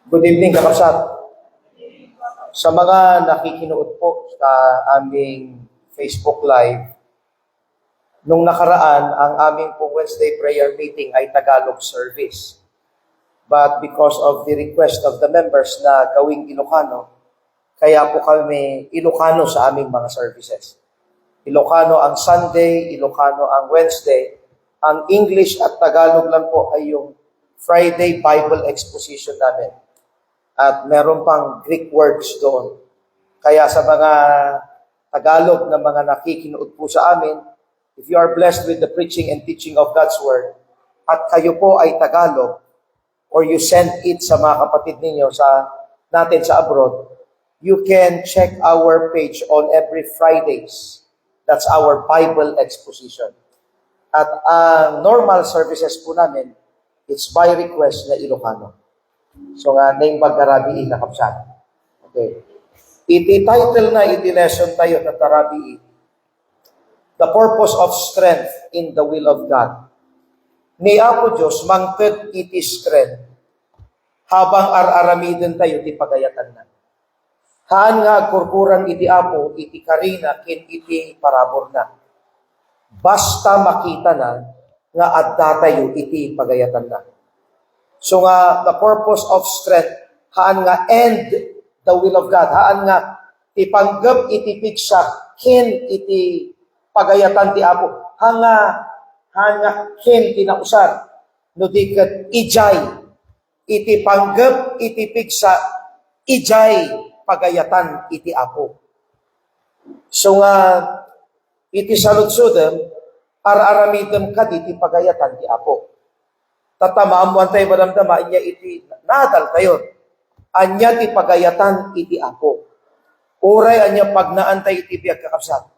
Good evening, kakapsat. Sa mga nakikinood po sa aming Facebook Live, nung nakaraan, ang aming po Wednesday prayer meeting ay Tagalog service. But because of the request of the members na gawing Ilocano, kaya po kami Ilocano sa aming mga services. Ilocano ang Sunday, Ilocano ang Wednesday. Ang English at Tagalog lang po ay yung Friday Bible Exposition namin. At meron pang Greek words doon. Kaya sa mga Tagalog na mga nakikinood po sa amin, if you are blessed with the preaching and teaching of God's Word, at kayo po ay Tagalog, or you send it sa mga kapatid ninyo natin sa abroad, you can check our page on every Fridays. That's our Bible exposition. At ang normal services po namin, it's by request na Ilocano. So nga, name pagkarabii na kapsat. Okay. Iti-title na, iti-lesson tayo na tarabii. The purpose of strength in the will of God. Ni Apo Diyos, mangked iti strength. Habang ar-aramiden tayo, ti pagayatan na. Haan nga kurkuran iti Apo, iti karina, kin iti parabor na. Basta makita na, nga adda tayo, iti pagayatan na. So nga, the purpose of strength, haan nga end the will of God. Haan nga, ipanggap iti piksa, kin iti pagayatan ti Apo. Haan nga, kin tinausar. No dikat ijay, iti panggap iti piksa, ijay pagayatan iti Apo. So nga, iti saludsudem, ar-aramidem kad iti pagayatan ti Apo. Tatamaam tayo maramdama, inya iti nadal tayo. Anya ti pagayatan iti Apo. Uray anya pagnaantay iti biag kakapsat.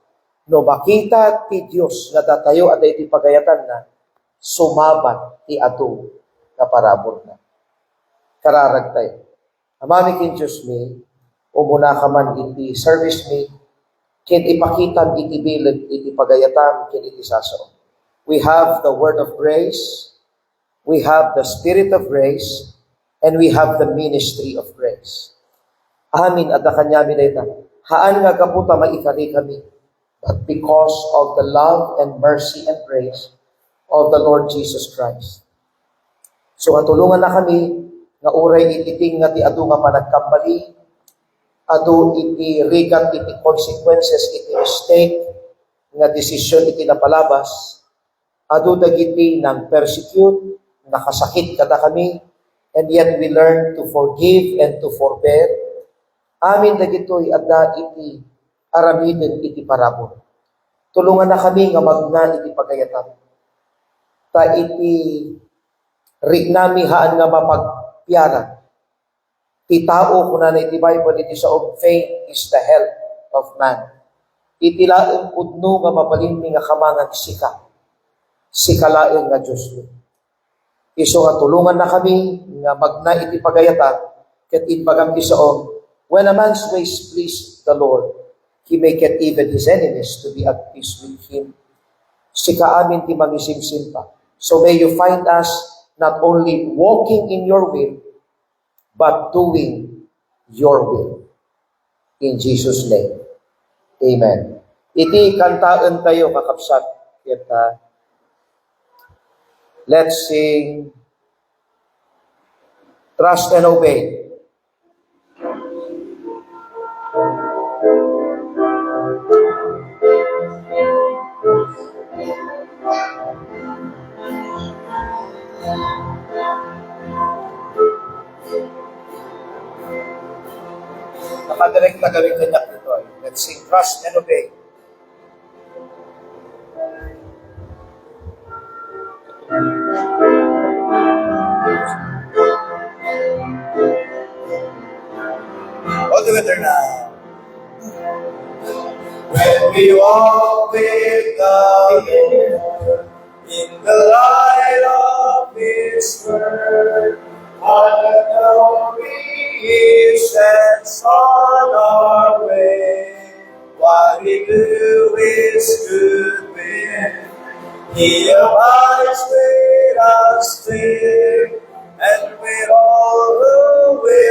No makita ti Diyos nga datayo at iti pagayatan na sumabat ti ato kaparabor na. Kararag tayo. Amami kin Diyos mi, umuna ka man iti service mi, kin ipakitan iti bilag iti pagayatan, kin iti saso. We have the word of grace, we have the spirit of grace, and we have the ministry of grace. Amin at kanyami na ito. Haan nga kaputa maikari kami, but because of the love and mercy and grace of the Lord Jesus Christ. So atulungan na kami, nga uray ititing nga ti adu nga panagkambali, adu iti rigat iti consequences iti mistake, nga desisyon iti napalabas, adu dagiti ng persecute, nakasakit kada kami, and yet we learn to forgive and to forbear. Amin dagitoy adda iti aramiden iti parabor. Tulungan na kami nga magna iti pagayatan. Ta iti rignami haan nga mapagpiara. Ti tao kuna na iti Bible iti sa of faith is the health of man. Iti laeng pudno nga mabalimi nga kamangan sika laeng nga Diyos mo. Iso nga tulungan na kami nga magna iti pagayatan ket inbagam ti saom, when a man's ways please the Lord, he maketh even his enemies to be at peace with him. Sika amin ti magisimsim pa. So may you find us not only walking in your will, but doing your will. In Jesus' name. Amen. Iti kantaan tayo kakapsat. Let's sing Trust and Obey. Nakadirect na gawin kanyak dito. Let's sing Trust and Obey. All together now. When we walk with the Lord in the light of His word, what a glory He sheds on our way. What we do is good will. He abides with us still, and with all who will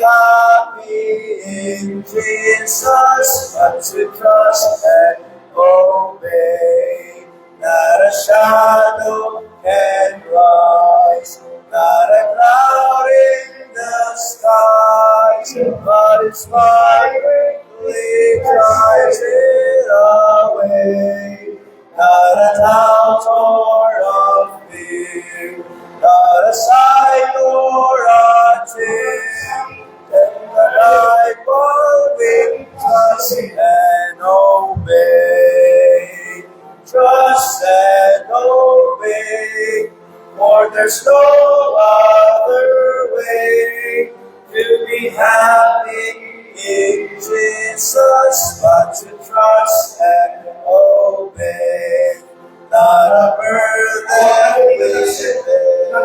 happy in Jesus, but to trust and obey. Not a shadow can rise, not a cloud in the skies, but its light quickly drives it away. Not a doubt or a fear, not a sight or a tear, then the light will trust and obey. Trust and obey, for there's no other way to be happy in Jesus, but to trust and obey. Not a burden we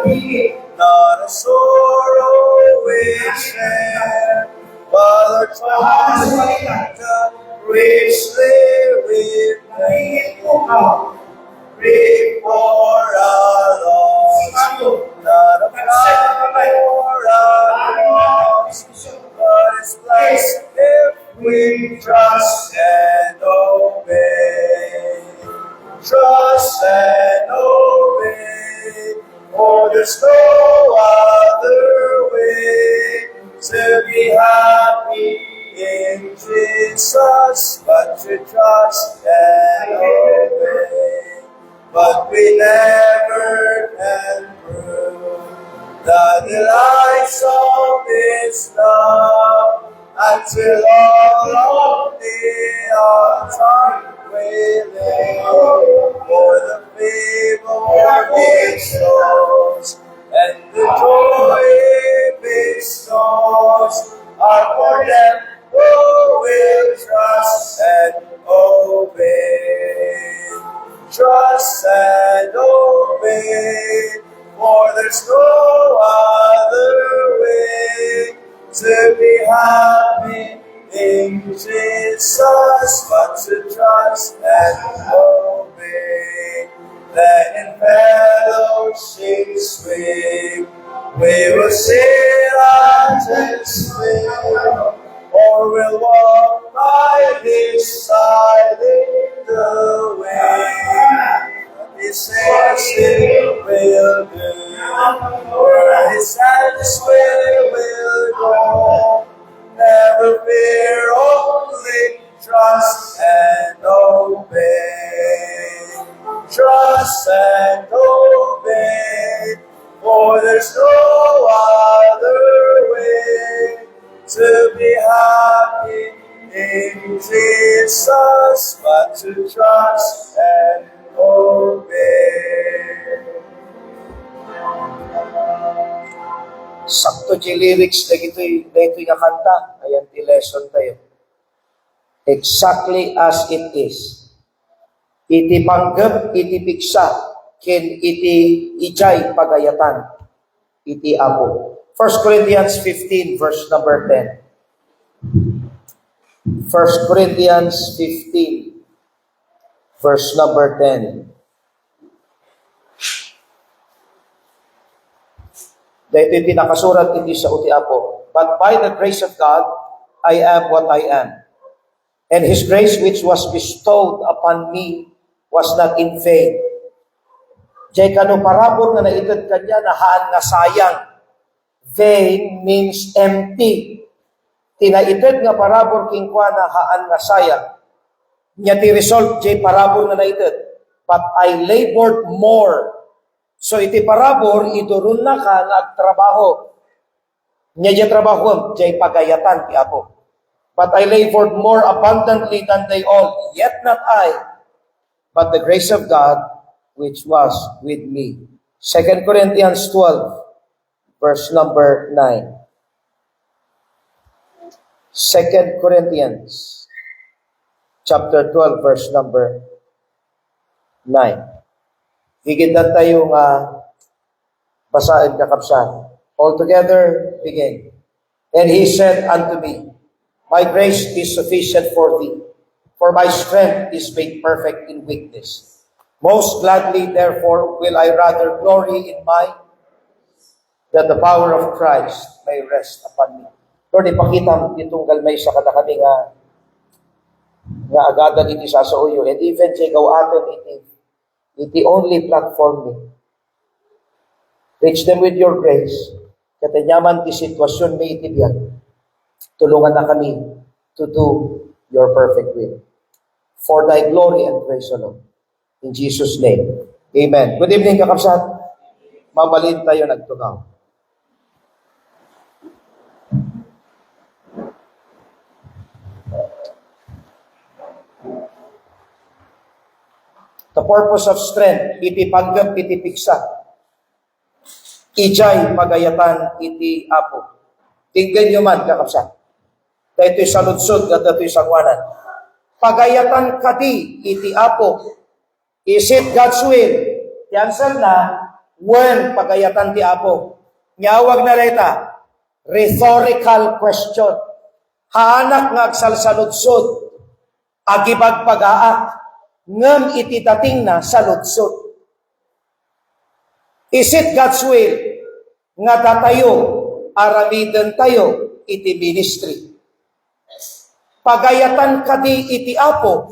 bear, not a sorrow we share, but a triumph richly we pay. Pray for our lost, not a pride or a loss, but it's blessed if we trust and obey. Trust and obey, for there's no other way to be happy in Jesus, but to trust and obey. But we never can prove the delights of His love until all of the time we live for the favor He shows and the joy He bestows are for them who will trust and obey. Trust and obey, for there's no other way to be happy in Jesus, but to trust and obey. Then in fellowship sweet, we will sit and sing, or we'll walk by His side in the way. He says He will do, where He says we will go. Never fear, only trust and obey. Trust and obey, for there's no other way to be happy in Jesus, but to trust and obey. Sakto di lyrics na ito'y nga kanta. Ayan ti lesson tayo. Exactly as it is. Iti panggap, iti piksa, ken iti ijay pagayatan. Iti Apo. 1 Corinthians 15 verse number 10. 1 Corinthians 15 verse number 10. Dahil iti nakasurat iti sa uti Apo. But by the grace of God, I am what I am. And His grace which was bestowed upon me was not in vain. Jay kanu parabor nga naitad kanya na haan nga sayang. Vain means empty. Tinaitad nga parabor king kwa na haan nga sayang. Nya ti result jay parabor nga naitad. But I labored more. So iti parabor idurun na ka nga agtrabaho. Nya jay trabaho jay pagayatan ti Apo. But I labored more abundantly than they all, yet not I, but the grace of God which was with me. 2 Corinthians 12, verse number 9. 2 Corinthians chapter 12, verse number 9. Higit na tayong basahin kakapsan. All together, begin. And He said unto me, My grace is sufficient for thee, for my strength is made perfect in weakness. Most gladly, therefore, will I rather glory in my, that the power of Christ may rest upon me. Lord, ipakita itong galmay sa kada kami nga agadan iti sa uyo. And even say, aton iti only platform ni. Reach them with your grace. Katanyaman ti sitwasyon may iti biyan. Tulungan na kami to do your perfect will. For thy glory and praise, O Lord. In Jesus' name. Amen. Good evening, kakapsat. Mabalin tayo nagtunaw. The purpose of strength, iti panggap, iti piksa. Ijay pagayatan, iti apo. Tinggan nyo man, kakapsat. Dahito'y saludsod, dahito'y sangwanan. Pagayatan kadi, iti apo. Is it God's will? The answer na, when pagayatan ti apo. Nyawag na reta, rhetorical question. Haanak nga agsalsaludsod, agibag pag-aak, ngem iti dating na saludsod. Is it God's will nga datayo, aramiden tayo, iti ministry? Pagayatan kadi iti apo,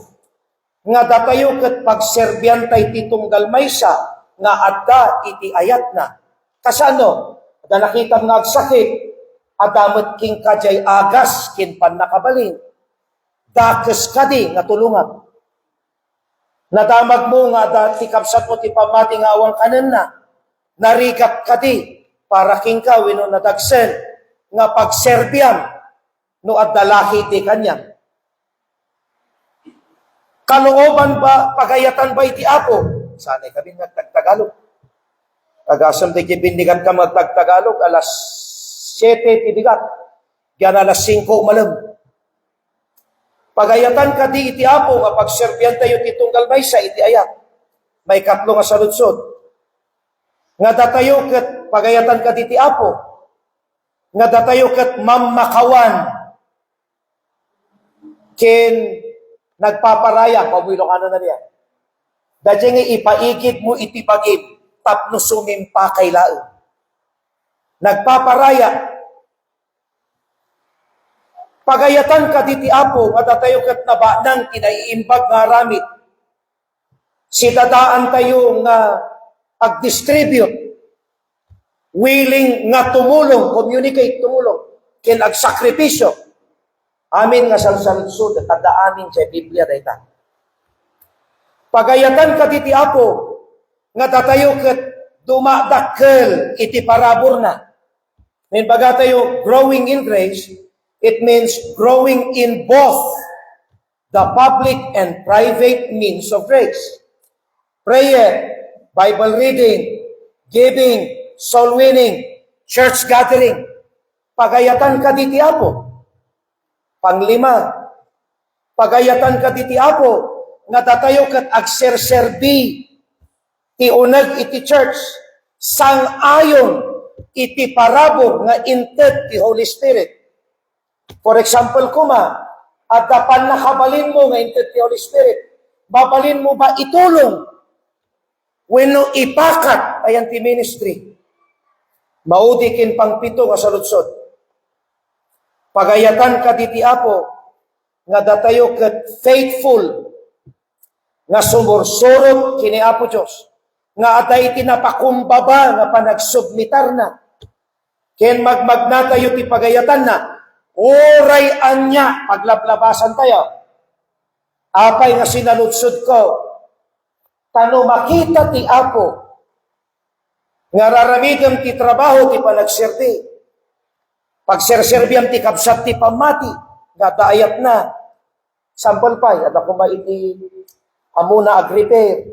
nga datayo ket pagserbyan tay titunggal maysa, nga adda iti ayat na. Kasano? Da nakita nga agsakit, adamet king kajay agas, kin pan nakabalin. Dakes kadi nga tulungan. Nadamag mo nga dati kapsat mo ti pamati nga awang kanan na. Narigap kadi, para king ka, wino nadagsen, nga pagserbyan, no adalahi ti kanya. Kalooban ba, pagayatan ba iti apo? Sanay kami nagtagtagalog. Tagasam ti kibindigan ka magtagtagalog, alas 7 tibigat. Yan alas 5 malam. Pagayatan ka di iti apo, nga pagserbyan tayo titunggal may sa iti ayat. May katlo nga saludsod. Nga datayo ket pagayatan ka di iti apo. Nga datayo ket mamakawan. Ken nagpaparaya, pabilo ka na niya. Dadya nga ipaikit mo iti pagin, tapno sumimpa kay lao. Nagpaparaya. Pagayatan ka diti apo, nga datayo ket nabanang kinaiimbag nga aramid. Sitadaan tayo nga ag-distribute, willing nga tumulong, communicate, tumulong, ken ag-sakripisyo. Amin nga salsaludsod, kada amin sa Biblia dayta. Pagayatan ka diti apo, nga datayo ket dumadakkel iti parabor na. May baga tayo growing in grace, it means growing in both the public and private means of grace. Prayer, Bible reading, giving, soul winning, church gathering. Pagayatan ka diti apo. Panglima, pagayatan ka diti apo, nga datayo ket agserserbi ti uneg iti church, sang-ayon iti parabor nga inted ti Holy Spirit. For example, at dapan nakabalin mo nga inted ti Holy Spirit, babalin mo ba itulong? Wenno ipakat, ayan ti ministry. Maudikin pang pito nga saludsod. Pagayatan ka diti apo, nga datayo ket faithful, nga sumursurot kini Apo Diyos, nga atay tinapakumbaba nga panagsubmitar na, ken magmagnatayo ti pagayatan na, oray anya, paglablabasan tayo. Apay nga sinaludsod ko, tano makita ti Apo, nga raramidem ti trabaho ti panagserbi, pagserserbiam ti kabsat ti pamati, nga daayat na, sampol pa, at ako maiti amuna ag-repair,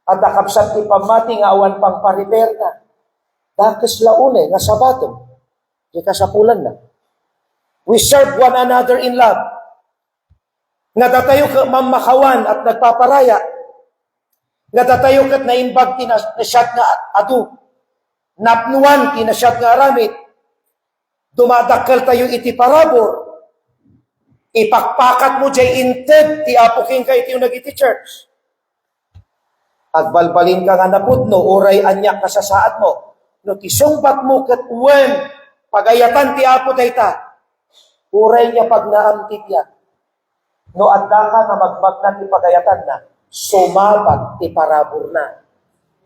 at nakapsat ti pamati nga awan pang pa-repair na, dakes laune nga sabato, di kasapulan na. We serve one another in love. Nga datayo ka mamakawan at nagpaparaya. Nga datayo kat naimbag tinasyat nga adu. Napnuan tinasyat nga aramid. Dumadakkel tayo iti parabor. Ipakpakat mo jay inted ti apuking ka iti unag iti church. Agbalbalin ka nga napudno, oray anyak ka sa saat mo. No tisungbat mo kat uwen, pagayatan ti apo dayta. Uray niya pag naamtid yan. No adda ka nga magmagnan ti pagayatan na, sumabat ti parabor na.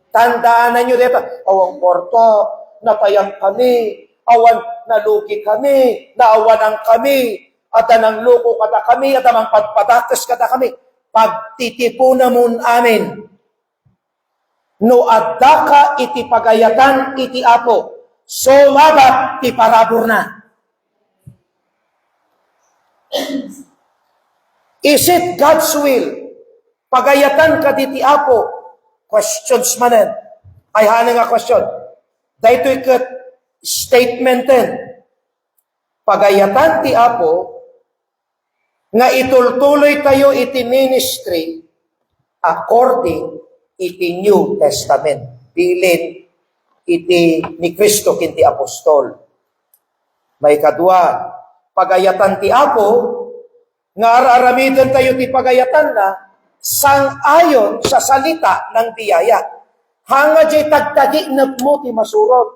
Tandaan na nyo dito, awang porto, napayang kami, awan nalugi kami, naawanan kami, at anang luko kata kami, at amang padpadakas kata kami. Pagtitipunan mo amin. No adda ka iti pagayatan iti apo, sumabat ti parabor na. Is it God's will? Pagayatan ka diti apo, questions manen. Ay hana nga question. Dahito ikat statementen. Pagayatan ti apo, nga itultuloy tayo iti ministry according iti New Testament. Bilin iti ni Kristo kinti apostol. May kadwa, pagayatan ti apo, nga araramidan tayo ti pagayatan na sang-ayon sa salita ng biyaya. Hanga jay tagtagi mo ti masurot.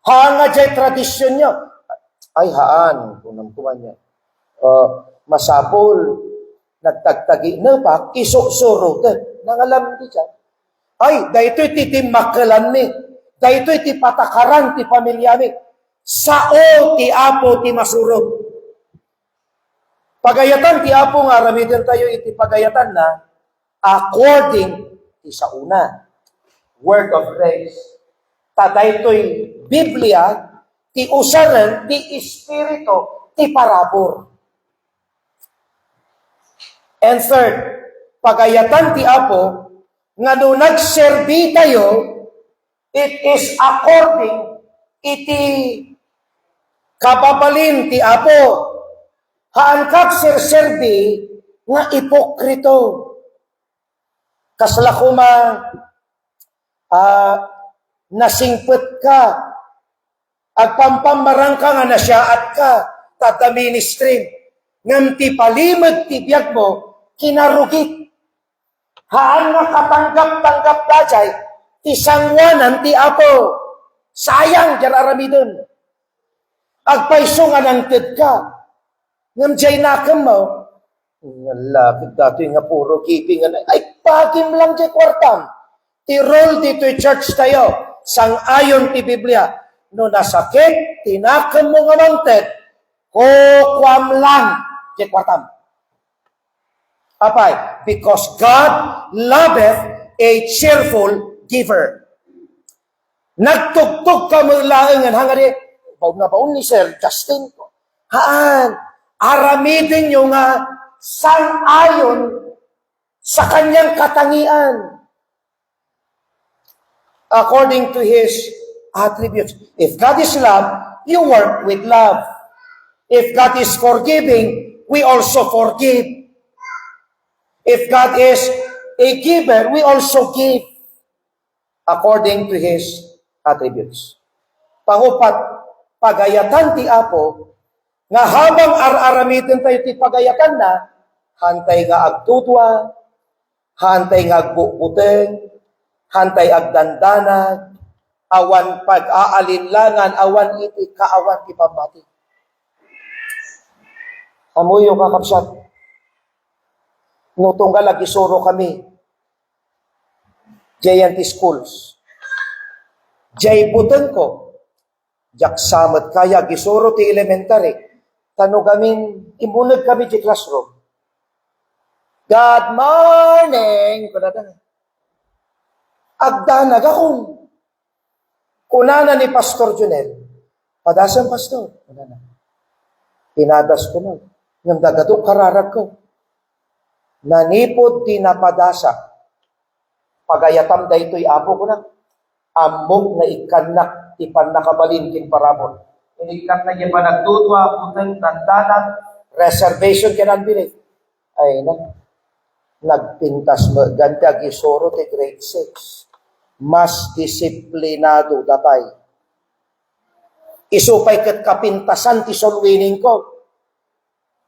Hanga jay tradisyon niya. Ay haan, kunang tuwan niya. Masapol, nagtagtagi na pa, isusurutan. Nangalam di siya. Ay, dahito iti makalan ni. Dahito iti patakaran ti pamilya mi. Sao ti apo ti masurot. Pagayatan ti apo nga, ramidan tayo iti pagayatan na according ti sa una. Word of grace. Tadaytoy Biblia, ti usaran, ti Espiritu, ti parabor. And third, pagayatan ti apo, nga no nagserbi tayo, it is according iti kababalin ti apo. Haan kag serserbi nga ipokrito. Kasla kuma nasingpet ka, agpampamarang ka nga nasyaat ka, tata ministry, ngam ti palimag ti biyag mo, kinarugit. Haan nga katanggap-tanggap dajay, ti sangwanan ti apo. Sayang, dyan aramidon. Agpaiso nga nangtid ka. Ngam jay nakam mo, lapit dato nga puro keeping, ay pagim lang jay kwartam. Ti roll dito church tayo, sang-ayon ti Biblia, no nasakit, tinakam mo nga mangted, kukwam lang jay kwartam. Apay, because God loveth a cheerful giver. Nagtugtog ka mo laangan, hangari, baon nga baon ni Sir Justin ko. Haan, aramidin nyo nga sang-ayon sa kanyang katangian. According to His attributes. If God is love, you work with love. If God is forgiving, we also forgive. If God is a giver, we also give. According to His attributes. Pangupat, pagayatan ti apo, nga habang araramitin tayo ti pagayatan na, hantay nga agtutwa, hantay nga agbukbuteng, hantay agdandanag, awan pag-aalinlangan, awan iti kaawan ti pamati. Amoy yung kakapsat. Nutong isuro kami, Jayanti Schools. Jay buteng ko, jaksamat kaya, gisuro ti elementary, tanugamin, imunag kami di classroom. Good morning! Agdanag akong. Kunana ni Pastor Junel, padasan Pastor. Kunana. Pinadas ko nun. Nang dagato, kararag ko. Nanipod di napadasa. Pagayatam da ito'y apo ko na. Amog na ikanak, ipan nakabalin kin parabol. Inikat na niya pa nagtutwa, putang tandanan, reservation ka bilik. Ay na, nagpintas mo, ganda gisoro ti grade 6. Mas disiplinado dapay. Isupay kat kapintasan ti solwining ko.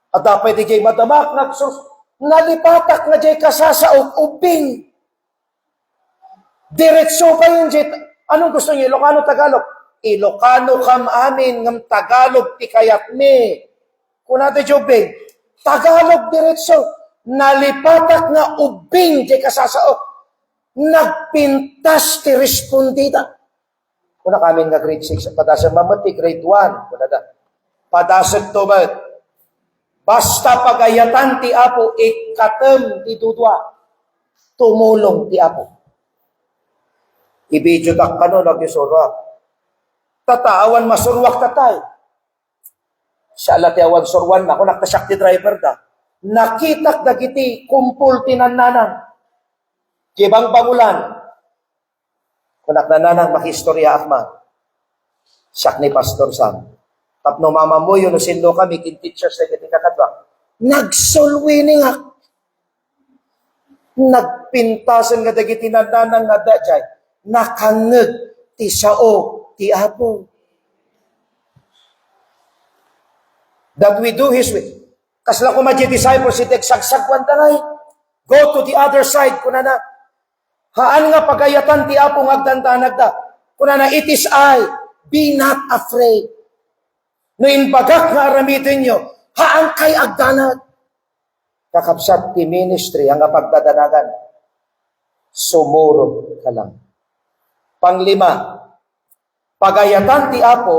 At dapay di jay madamak, nalipatak na jay kasasaog ubing. Diretso pa yun jay, anong gusto niyo? Ilocano, Tagalog? Ilocano kam amin, ngam Tagalog ti kayat mi. kunate jubing, Tagalog diretso, nalipatak nga ubing di kasasao, nagpintas ti respondida. Kuna kami nga grade 6, padasag mamati grade 1, kunada, padasag tumad, basta pagayatan ti Apo, ikatem ti dudwa, tumulong ti Apo. Ibidyo tak kano, nag-isurwak. Tataawan masurwak tatay. Siya alati awan surwan na, kung naktasyak ti driver da. Nakitak dagiti kumpul tinananang. Kibang bangulan. Kung naknananang makistorya akma. Siyak ni Pastor Sam. Tapno mama mo yun, sindo kami, kin teachers na kiti kakadwa. Nagsulwining ak. Nagpintasan nga dagiti tinananang nga dajay. Nakangeg ti sao ti Apo. That we do His will. Kasla ko madya disciples, iti sagsagwan tanay. Go to the other side, kunana. Haan nga pagayatan ti Apo ngagdantanag da. Kunana, it is I, be not afraid. No inbagak nga aramitin nyo, haan kay agdanag. Kakapsat ti ministry, ang pagdadanagan. Sumurot ka lang. Panglima, pagayatan ti Apo,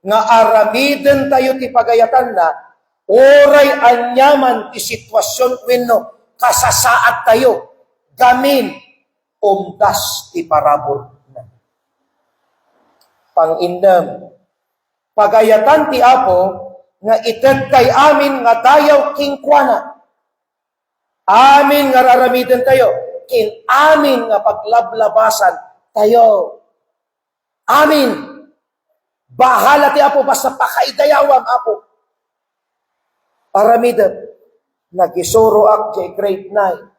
nga aramiden tayo ti pagayatan na, oray anyaman ti sitwasyon wenno, kasasaat tayo, gamin, umdas ti parabor na. Pangindam, pagayatan ti Apo, nga ited kay amin nga dayaw kingkwana. Amin nga aramiden tayo, kin amin nga paglablabasan tayo. Amin. Bahala ti Apo, basta pakaidayawam Apo. Aramidam, nagisuro ak kay grade 9.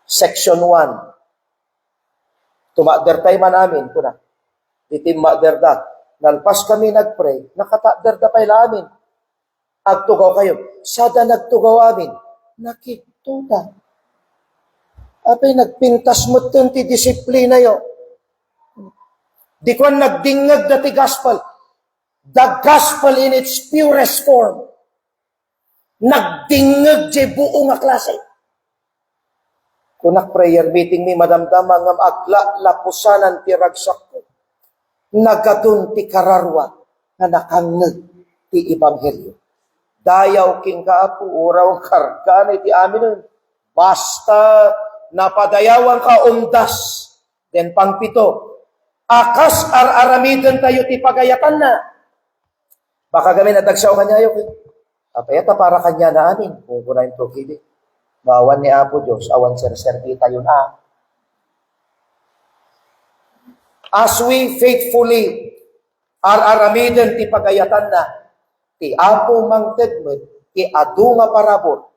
Section 1. Tumakder tayo man amin, kuna. Itimmakder da. Nalpas kami nagpray, nakatakder da pala amin. Agtugaw kayo. Sada nagtugaw amin, nakituta. Apay nagpintas mo ti disiplina yo. Di ko nagdingag dati gospel. The gospel in its purest form. Nagdingag di buong nga klase. Kunak prayer meeting ni madamdama nga agla lapusanan ti ragsak ko. Nagadun ti kararwa na nakangag ti ebanghelyo. Dayaw king kaapo, uraw kargana ti amin. Basta napadayawan ka umdas. Then pangpito, akas aramiden tayo ti pagayatan na. Baka gamin at nagsaw kanya yun. Apayata para kanya na amin. Kung kunain to kili. Bawan ni Apo Diyos, awan sir-serti tayo na. As we faithfully aramiden ti pagayatan na, ti Apo mangtedmed, ti adu nga parabor,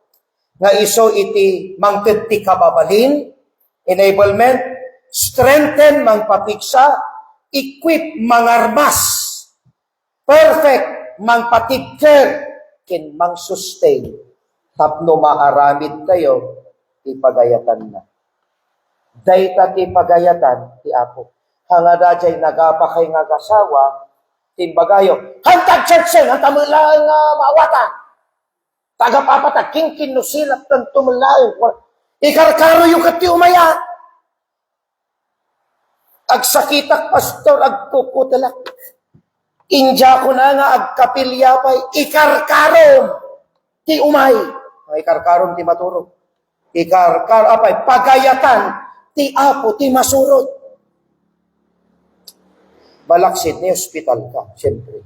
nga iso iti mangted ti kababalin, enablement, strengthen mangpapiksa, equip mangarmas, perfect mangpatikir, kin mang-sustain, tapno maaramid tayo, ipagayatan na. Dayta ti pagayatan, ti Apo. Hanga dajay nagapakay nga kasawa, timbagayo, hantag churchen, ang tamulaan nga maawatan. Tagapapata, king kinusilap ng tumulain. Ikarkaro yung kati umaya. Agsakitak pastor, agkukutalak. Inja ko na nga, agkapilyapay, ikarkarom, ti umay. Ikarkarom, ti maturog. Ikarkarom, pagayatan, ti Apo, ti masurod. Balaksit ni hospital ka, siyempre.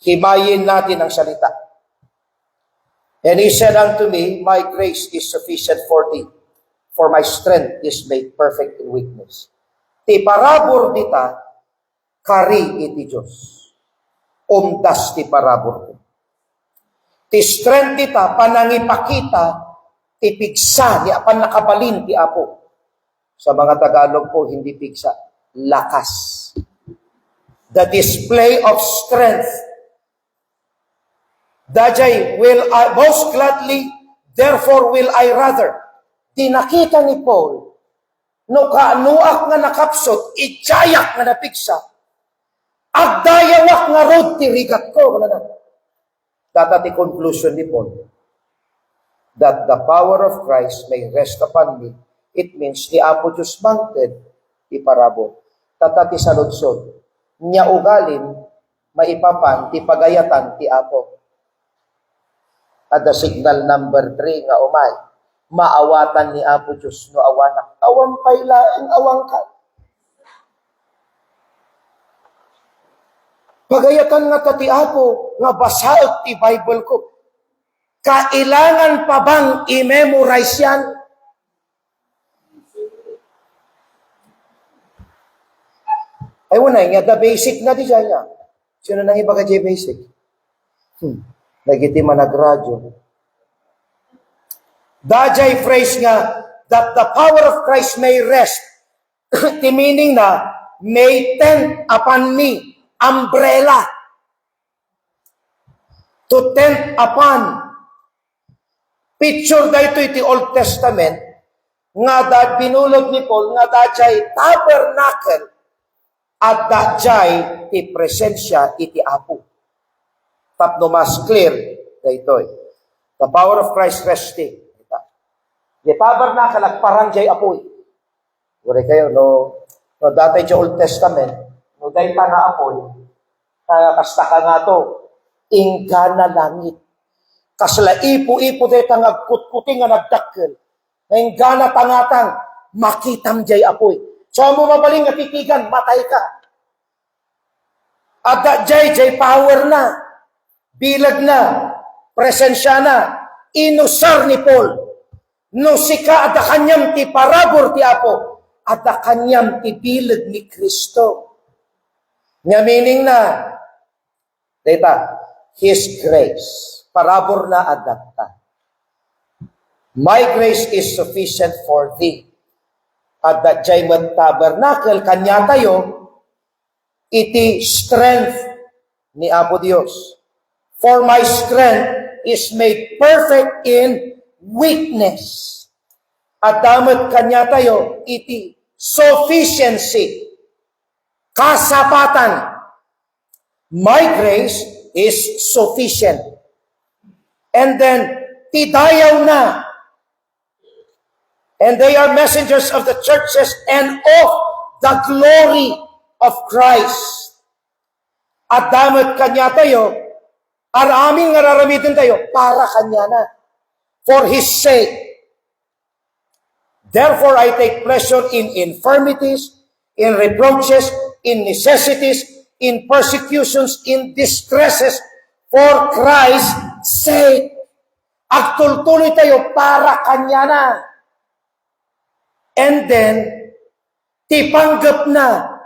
Himayin natin ang salita. And he said unto me, my grace is sufficient for thee, for my strength is made perfect in weakness. Ti parabor dita, kari iti Diyos. Umdas ti parabor ko. Ti strength dita, panangipakita, ti pigsa, di apan nakabalin ti Apo. Sa mga Tagalog po, hindi pigsa, lakas. The display of strength. Dajay, will I most gladly, therefore will I rather. Tinakita ni Paul, no kaanuak nga nakapsot, itsayak nga napigsa, Agdayawak nga road ti rigat ko. Wala na. Data ti conclusion ni Paul. That the power of Christ may rest upon me. It means, ti Apo Diyos mounted, ti parabot. Tata ti saludsod. Nya ugalin, maipapan, ti pagayatan, ti Apo. At the signal number 3 nga umay, maawatan ni Apo Diyos no awanak. Awang pailaing awang ka. Pagayatan nga ta ti Apo, nga basaot ti Bible ko. Kailangan pa bang i-memorize yan? Ay wala nga, the basic na di siya niya. Sino nang iba ka di basic? Nagiti managradyo. Dajay phrase nga, that the power of Christ may rest. The meaning na, may tent upon me, umbrella. To tent upon. Picture dito iti Old Testament, nga da binulog ni Paul, nga dajay tabernacle, at dajay ti presensya iti Apo. Tapno mas clear dito. The power of Christ resting. Di tabernacle at parang jay apoy. Wala kayo, no dati sa Old Testament, no dahil pa nga apoy, kaya kasta ka nga to, ingka na langit. Kasla ipo-ipo dahil tangagkut-kuting nga nagdakkel. Ingka na tangatang, makitam jay apoy. So mo mabaling nga titigan, matay ka. At jay power na, bilag na, presensya na, inusar ni Paul. No sika ada kanyam ti parabor ti Apo, ada kanyam ti bilag ni Kristo. Nga meaning na, data, His grace, parabor na adapta. My grace is sufficient for thee. At that jay tabernacle, kanya tayo, iti strength ni Apo Dios. For my strength is made perfect in weakness. At damat kanya tayo, iti sufficiency. Kasapatan. My grace is sufficient. And then, tidayaw na. And they are messengers of the churches and of the glory of Christ. At damat kanya tayo, araming nararamitin tayo, para kanya na. For His sake. Therefore, I take pleasure in infirmities, in reproaches, in necessities, in persecutions, in distresses, for Christ's sake. Agtultuloy tayo para kanya na. And then, tipanggap na.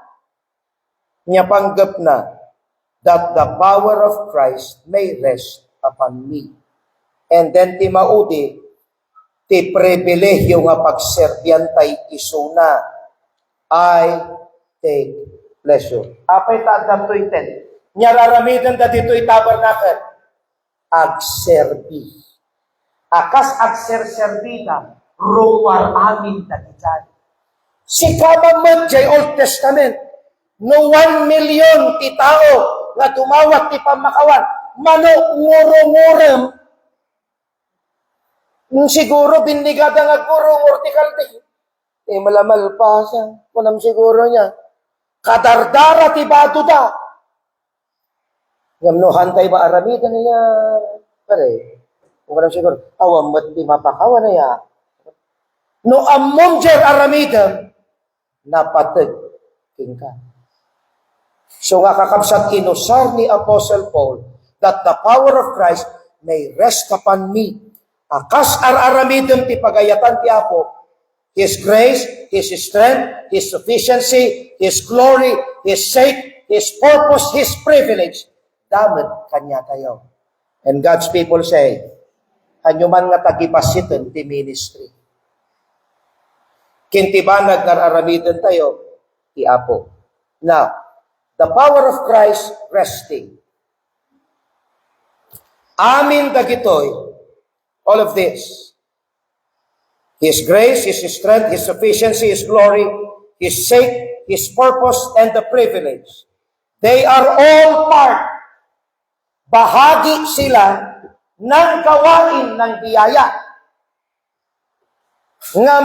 Panggap na that the power of Christ may rest upon me. And then, timaudi, ti pribilehyo nga pagserbyan tay isuna, I take pleasure. Apay taadam to iten. Nyararamidan da dito tabernacle. Agserbi. Akas agserserbida, ruwar amin da ditan. Si kamamad jay Old Testament, no 1 million ti tao nga tumawat ti pamakawan, mano ngurong-ngurem, siguro binigada nga guro mortikal ti. Malamal pa siya. Kunam siguro niya. Kadardara ti bado da. Ngam no hantay ba aramidan niya. Pare. Kunam siguro. Awam mat di mapakawa na ya. No amom jer aramidan. Napatag. Tingka. So nga kakabsat inusar ni Apostle Paul that the power of Christ may rest upon me. Akas ar-aramidem ti pagayatan ti Apo, His grace, His strength, His sufficiency, His glory, His sake, His purpose, His privilege. Damat kanya tayo. And God's people say, hanyuman nga tagipasitin ti ministry. Kintibanag nga aramidem tayo ti Apo. Now, the power of Christ resting. Amin dagitoy, all of this. His grace, His strength, His sufficiency, His glory, His sake, His purpose, and the privilege. They are all part. Bahagi sila ng gawain ng biyaya nga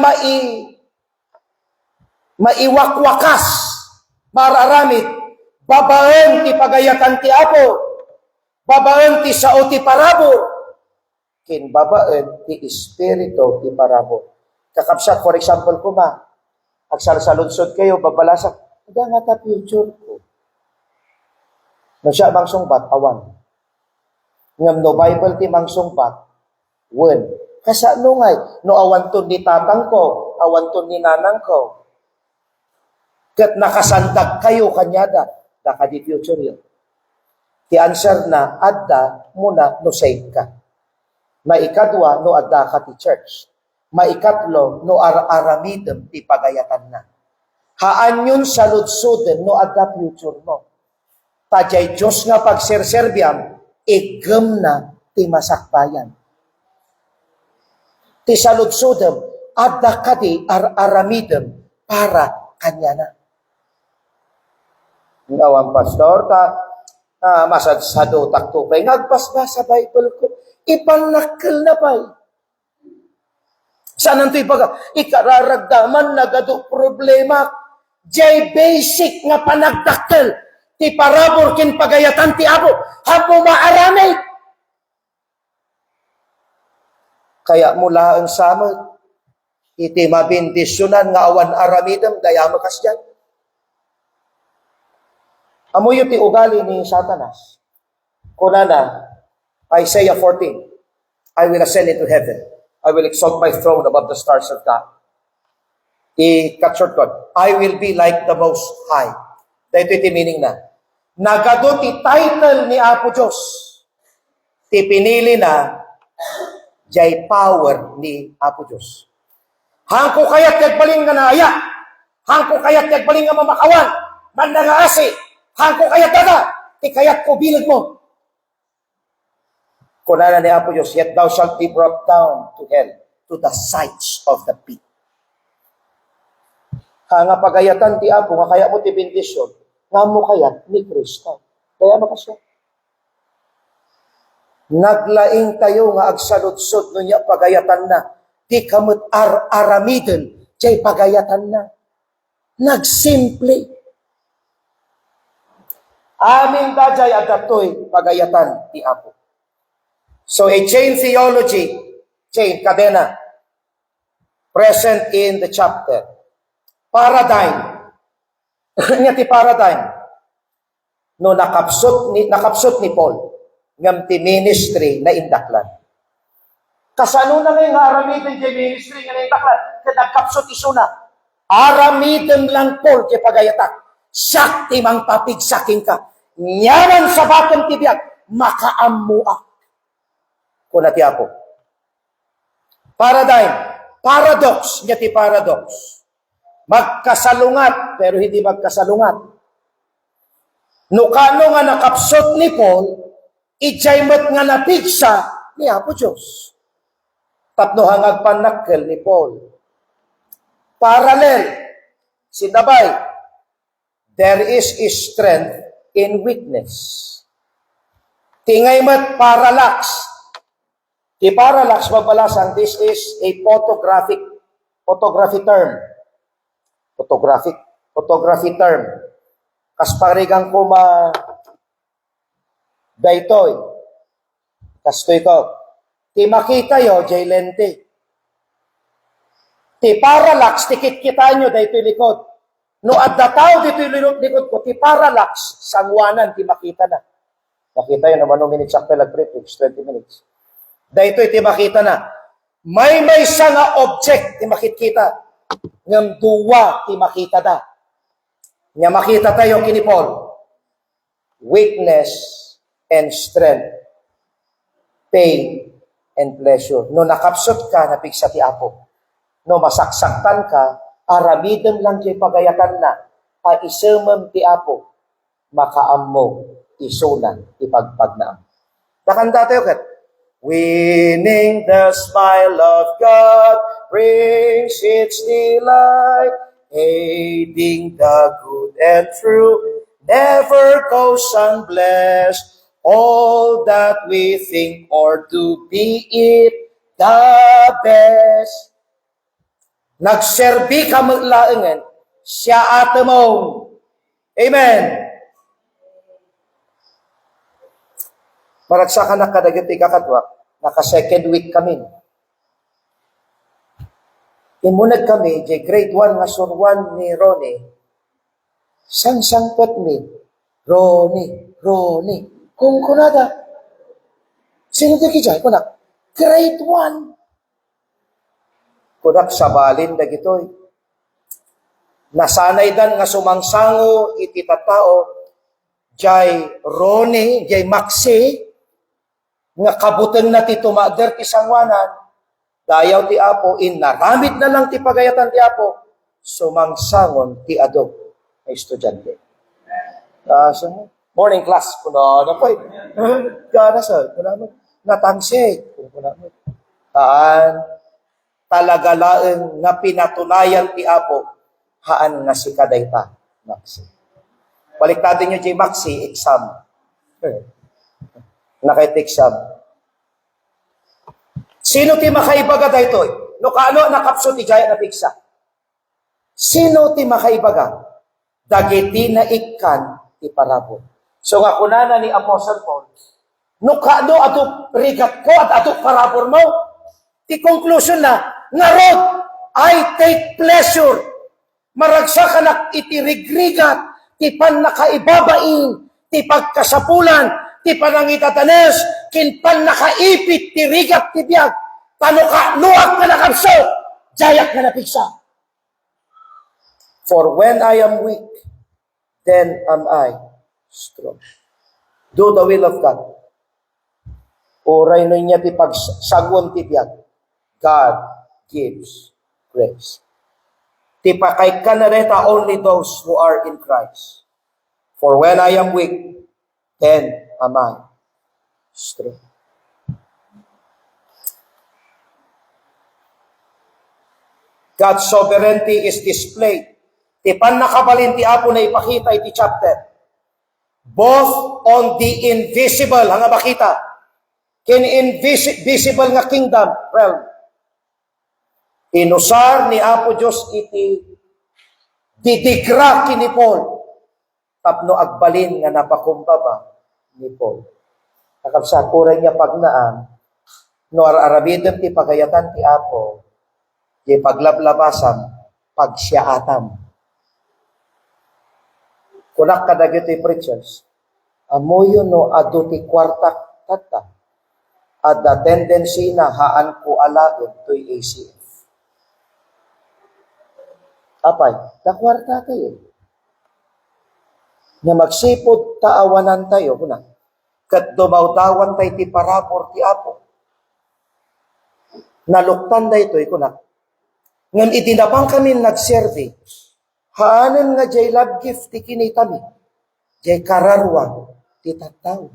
maiwakwakas, mararamit, babaen ti pagayatan ti Apo, babaen ti sao ti parabor, kin babaen ti espiritu ti parabor. Kakapsat, for example ko agsalsaludsod kayo, babalasak, hindi nga ta future ko. No siya bang sungbat, awan. Ngam no Bible ti mang sungbat, wen. Kasa no ngay, no awanton ni tatang ko, awanton ni nanang ko. Kat nakasandag kayo kanyada, naka di future yun. Ti answer na, adda muna no save ka. Maikadwa, no adda ka ti church. Maikatlo, no aramidem ti pagayatan na. Haan yun sa lutsuden, no adda future mo. Tajay Diyos nga pagserserbiam, igem na ti masakbayan. Ti saludsudem, adda kadi aramidem para kanya na. Ngawang pastor, masadsado takto pa'y ngagpasba sa Bible ko, ipanakil na pa'y. Saan ang ikararagdaman nagado problema, jay basic nga panagdakkel, ti parabor kin pagayatan ti Apo, habo maarami. Kaya mula ang samad, iti mabindisyonan nga awan aramidem, daya makasyan. Amuyo ti ugali ni Satanas. Kunana, Isaiah 14, I will ascend into heaven. I will exalt my throne above the stars of God. I-capture God. I will be like the Most High. Dahito iti meaning na. Nagado ti title ni Apo Diyos. Ti pinili na jay power ni Apo Diyos. Hangko kayat yagbaling nga naaya. Hangko kayat yagbaling nga mamakawan. Man nga asi. Hangko kayat daga. Ti kayat ko bilag mo. Kunana ni Apo Diyos, yet thou shalt be brought down to hell, to the sides of the pit. Nga pagayatan ti Apo, nga kaya mo ti bendisyon, nga mo kayat ni Kristo. Kaya makasya. Naglaing tayo nga agsaludsod no niya pagayatan na, di kamot aramiden, jay pagayatan na. Nagsimple. Aming dajay adaptoy pagayatan ti Apo. So a chain theology, chain, kadena, present in the chapter. Paradigm. Nga ti paradigm. No nakapsot ni Paul ngam ti ministry na indaklan. Kasano na ngayon nga aramidem ti ministry nga na indaklan? Kaya nagkapsot isuna. Aramidem lang Paul ti pagayatak. Sakti mang papigsaking ka. Nyaman sa batong tibiyag, makaamua. Kuna ti Apo. Paradigm. Paradox. Nga ti paradox. Magkasalungat, pero hindi magkasalungat. No kano nga nakapsot ni Paul, ijaymat nga napigsa ni Apo Diyos. Tapno hangag panakkel ni Paul. Parallel. Sinabay. There is strength in weakness. Tingay mat parallax. Di parallax, mabalasan, this is a photography term. Photography term. Kasparigang ko daytoy. Kastoy ko. Ti makita yo, jay lente. Ti parallax, tikit kita nyo, daytoy likod. No adda tao dito likod ko, ti parallax, sangwanan, ti makita na. Nakita yun, naman 2 minutes after nag-prefix, 20 minutes. Dahito iti makita na. May nga object ti makikita. Ngam duwa ti makita da. Nga makita tayo kini Paul. Weakness and strength. Pain and pleasure. No nakapsot ka, napigsa ti Apo. No masaksaktan ka, aramidem lang ti pagayatan na. Paisemem ti Apo. Makaammo isunan ti pagpagnaam. Nakanda tayo kat. Winning the smile of God brings its delight, aiding the good and true, never goes unblessed. All that we think or do, be it the best. Nagserbi ka maglaengan, siya ate mo. Amen. Maragsa ka nakadagiti kakatwa, naka-second week kami. Imunag kami, di grade 1 nga surwan ni Ronnie, sang-sangpot mi, Ronnie, kung kunada, sino di kijay? Kunak, grade 1. Kunak, sabalin da gitoy. Nasanay dan nga sumangsango, iti tatao, jay Ronnie, jay Maxi, nga kabuteng na ti tumader ti sangwanan, dayaw ti Apo, inaramid na lang ti pagayatan ti Apo, sumangsangon ti adog na estudyante. Morning class, kuna na po eh. Gana sa, kuna mo, natangse, kuna mo. Talaga laeng nga pinatunayan ti Apo, haan nga si kadayta, Maxi. Balik natin yung J. Maxi, exam. Nakait-exam. Sino ti makaibaga daytoy? No kaano nakapso ti jaya na piksa? Sino ti makaibaga? Dagiti na ikkan ti parabol. So nga kunana ni Apostle Paul, no kaano ato rigat ko at ato parabol mo? Ti conclusion na, nga rod, I take pleasure. Maragsa ka na itirigrigat, ti pan nakaibabain, ti pagkasapulan, ti panangitatanes, kinpan nakaipit, ti rigat, ti biyag, tanuka, luak na nakapso, jayak na napigsa. For when I am weak, then am I strong. Do the will of God. Oray no niya ti pagsagwan ti biyag. God gives grace. Ti pakay ka na reta only those who are in Christ. For when I am weak, then am I strong. God's sovereignty is displayed. Ti pan nakabalin ti Apo na ipakita iti chapter. Both on the invisible, hanga makita, kin invisible nga kingdom, realm. Inusar ni Apo Diyos iti didigra kini Paul. Tapno agbalin nga napakumbaba ni Paul. Nakapsa, kuray niya pagnaan, no arabidem ti pagayatan ti Apo, di paglablabasan, pagsiyaatam. Kunak kadagyo ti preachers, amoyo no adu ti kwartak tata, at the tendency na haan ko alagon to'y ACF. Apay, dakwarta tayo. Na magsipod taawanan tayo, kuna. Kat dumawtawan tayo ti parapor ti Apo. Naluktan da ito, kuna. Ngan itinapang kami nagservi, haanan nga jay love gift ti kinitami, jay kararwa ti tataw.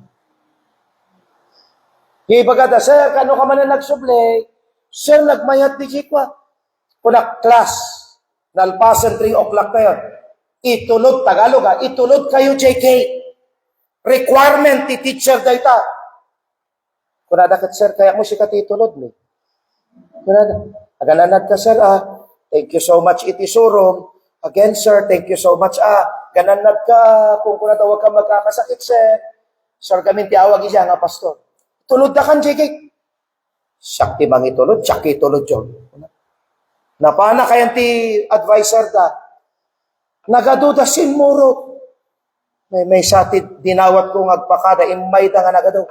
Yung ibagada, sir, kano ka man na nagsublay, sir, nagmayat di jikwa. Kuna, class, nalpasan 3 o'clock na yun. Itulod, Tagalog ha, itulod kayo JK. Requirement ti teacher dayta. Kunada kat sir, kaya mo si katitulod ni. Kunada, agananad ka sir thank you so much iti surom. Again sir, thank you so much gananad ka, kung kunada wag ka magkakasakit sir. Sir kami tiawag siya nga pastor. Tulod na kan JK. Siyak ti mangitulod, siyak itulod yun. Napana kayan ti advisor da. Nagaduda sin muro. May satid dinawat ko ngagpakada imay da nga nagado.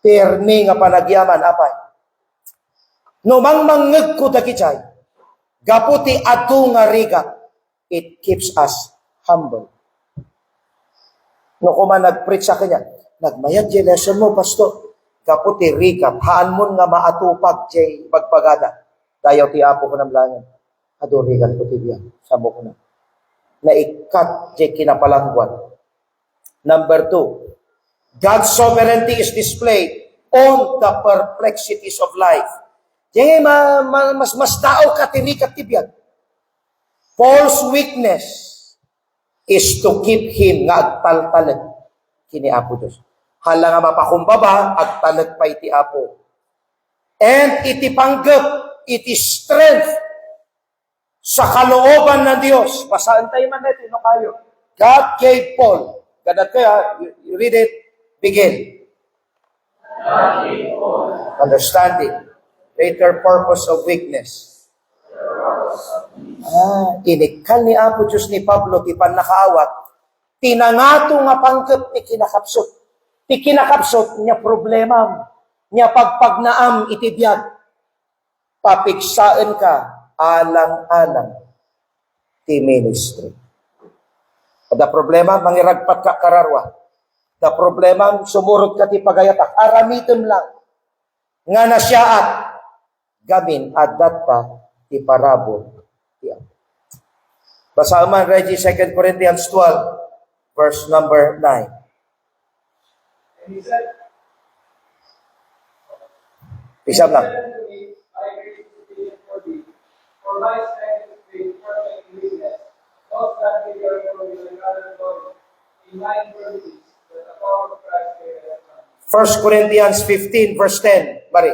Permi nga panagyaman apay. No mangmangeg ko dakichay. Gaputi adu nga rigat. It keeps us humble. No kuman nagpreach sa kanya, nagmayad jay lesson mo pastor. Gaputi rigat. Haan mo nga maatupag jay pagpagada. Dayaw ti Apo ko ng langan. Adorigan ko ti biyan. Sabo ko na. Naikat jay kinapalangguan. Number 2, God's sovereignty is displayed on the perplexities of life. Jay mas tao katirikat ti biyan. Paul's weakness is to keep him nga agtaltalag kini Apo Diyos. Hala nga mapakumbaba, agtalag pa iti Apo. And iti panggap, iti strength sa kalooban ng Diyos. Basaan tayo man natin, no kayo. God gave Paul. Ganat kaya, you read it, begin. God gave Paul. Understanding. Greater purpose of weakness. Inikal ni Apo Diyos ni Pablo, ti pan nakaawat, tinangato nga panggap ni kinakapsot. Ti kinakapsot niya problema, niya pagpagnaam iti biyag. Papiksaan ka, alang-alang ti ministry. Ada problema, mangiragpat ka kararwa. Da problema, sumurot ka ti pagayatak. Aramitem lang. Nga na siya at gamin adat pa ti parabol. Basa man, Reggie, 2 Corinthians 12, verse number 9. And he said, Pisam lang. "My grace is sufficient for thee, for my strength is made perfect in weakness. Those that give your glory like other glory, in my infirmities, that the power of Christ may rest on me." 1 Corinthians 15, verse 10. Mari.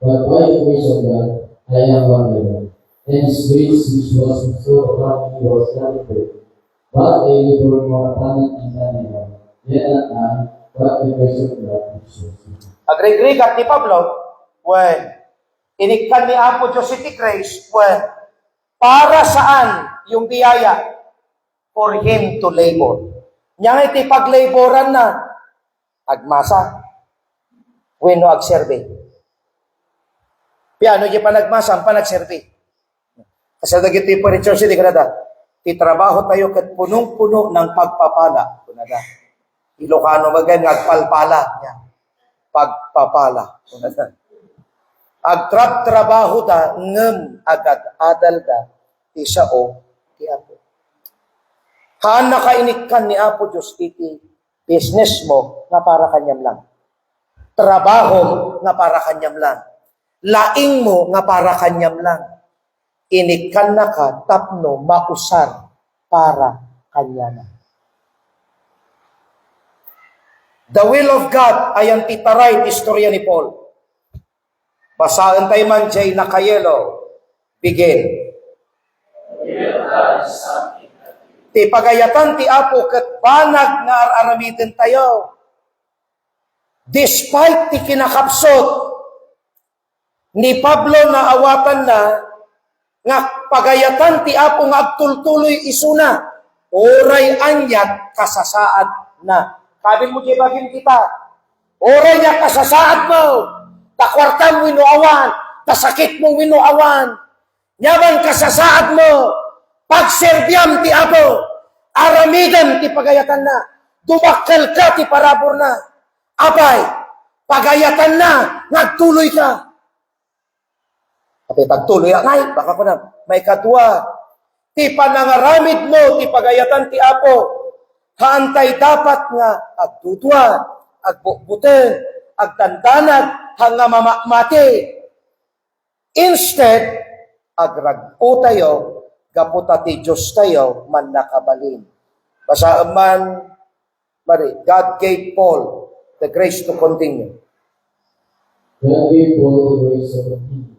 But by the grace of God, I am one with them. And his grace which was bestowed upon me was not great. But I labored more abundantly than anyone. Yet not I, but the grace of God which was with me. Agregrigat ni Pablo, when inikkan ni Apo Diyos iti grace, when para saan yung biyaya? For him to labor. Niyang iti paglaboran na, agmasa, wenno agserve. Piano di pa nagmasa, ang pa nagserve. Kasi dagiti pa rin church, di ka nada. Titrabaho tayo kat punong-puno ng pagpapala. Kunada. Ilocano magan, agpalpala. Yan. Pagpapala. Kunada. Agtrab-trabaho da, ngem agad adal da, ti sao, ti Apo. Haan nakainikkan ni Apo Diyos iti business mo nga para kanyam lang. Trabaho nga para kanyam lang. Laing mo nga para kanyam lang. Inikkan na ka, tapno, mausar para kanya na. The will of God ay ang titaray istorya ni Paul. Basaan tayo man jay nakayelo. Begin. Ti pagayatan ti Apo ket banag nga aramitin tayo. Despite ti kinakapsot ni Pablo na awatan na nga pagayatan ti Apo nga agtultuloy isuna, oray anyat kasasaad na. Kabil mo di bagin kita, oray niya kasasaad mo, takwartam winuawan, tasakit mong winuawan, nyaman kasasaad mo, pagserbyam ti Apo, aramidan ti pagayatan na, dumakkel ka ti parabor na, abay, pagayatan na, nagtuloy ka. At tagtuloy ay, baka ko na, may katwa. Ti panangaramid mo, ti pagayatan ti Apo, haantay dapat nga, agtutwa, agbukbuten, agtandanag, hanga mamakmati. Instead, agragpo tayo, gaputa ti Diyos tayo, man nakabalin. Basaan man, Mari, God gave Paul the grace to continue. God gave Paul the grace of continue.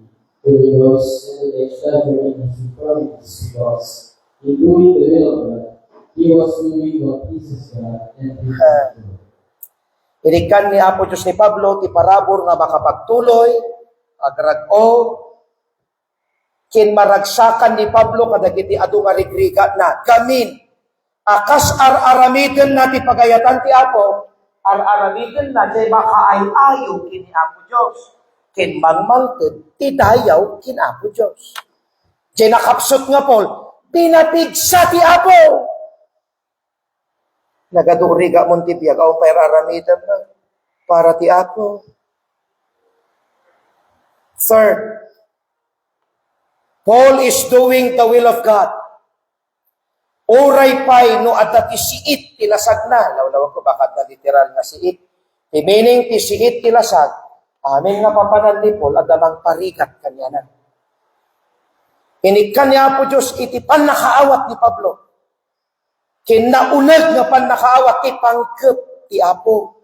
To rejoice in the extravagant in his infirmities, because in doing the will of God, he was doing what pleases God and pleases God. Inikan ni Apo Diyos ni Pablo, ti parabor nga makapagtuloy, agrag-o, kinmaragsakan ni Pablo, kadagiti adu nga rigriga na, gamin, akas ar-aramidin na ti pagayatan ti Apo, ar-aramidin na ti makaay-ayo kini Apo Diyos. Kin mangmangkid, tidayaw kin Apo Diyos. Diyan nakapsot nga Paul, pinapigsa ti Apo. Nagaduriga mong tibiyag, o pairaramidan na, para ti Apo. Third, Paul is doing the will of God. Oray pay no adda ti siit tilasag na. Lawlaw ko baka na literal na siit. The meaning ti siit tilasag, amin nga papanan ni Paul, adamang parikat kanyanan. Inikan niya po Diyos, iti pan nakaawat ni Pablo. Kinaunag nga pan nakaawat, ti pangkep ti Apo.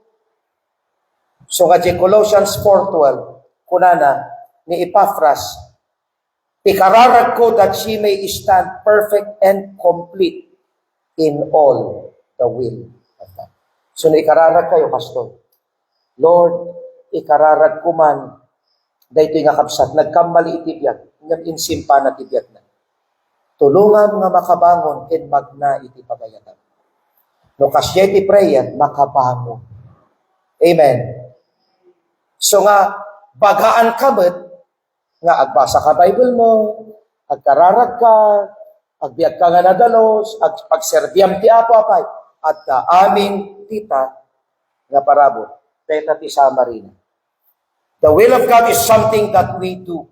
So nga di Colossians 4:12, kunana, ni Epaphras, ikararag ko that she may stand perfect and complete in all the will of God. So ikararag kayo, Pastor. Lord, ikararag ko man, dahito nga kapsat, nagkamali itibiyag, nga insimpa na tibiyag na. Tulungan nga makabangon, ken magna iti pagayatan. No kasya iti prayer, makabangon. Amen. So nga, bagaan kamot, nga agbasa ka Bible mo, agkararag ka, agbiag ka nga nadalos, pagserbiam ti Apo apay, at aming tita nga parabot, teta ti Samarina. The will of God is something that we do.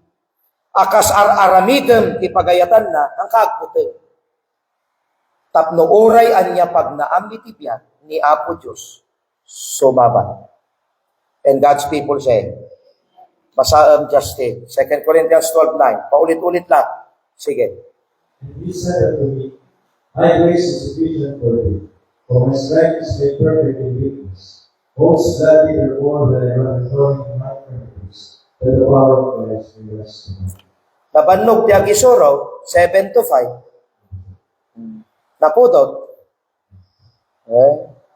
Akas aramidem ti pagayatan na, ang kagbuti. Tapno oray anya pag naam iti biyak ni Apo Diyos, sumaba. And God's people say, Basaam Justin, 2 Corinthians 12:9. Paulit-ulit lang. Sige. And he said unto me, My grace is sufficient for thee, for my strength is made perfect in weakness. Most gladly therefore that I run according to my purpose, that the power of Christ may rest on me. Nabannog ti Agisoro, 7-5. Napudot.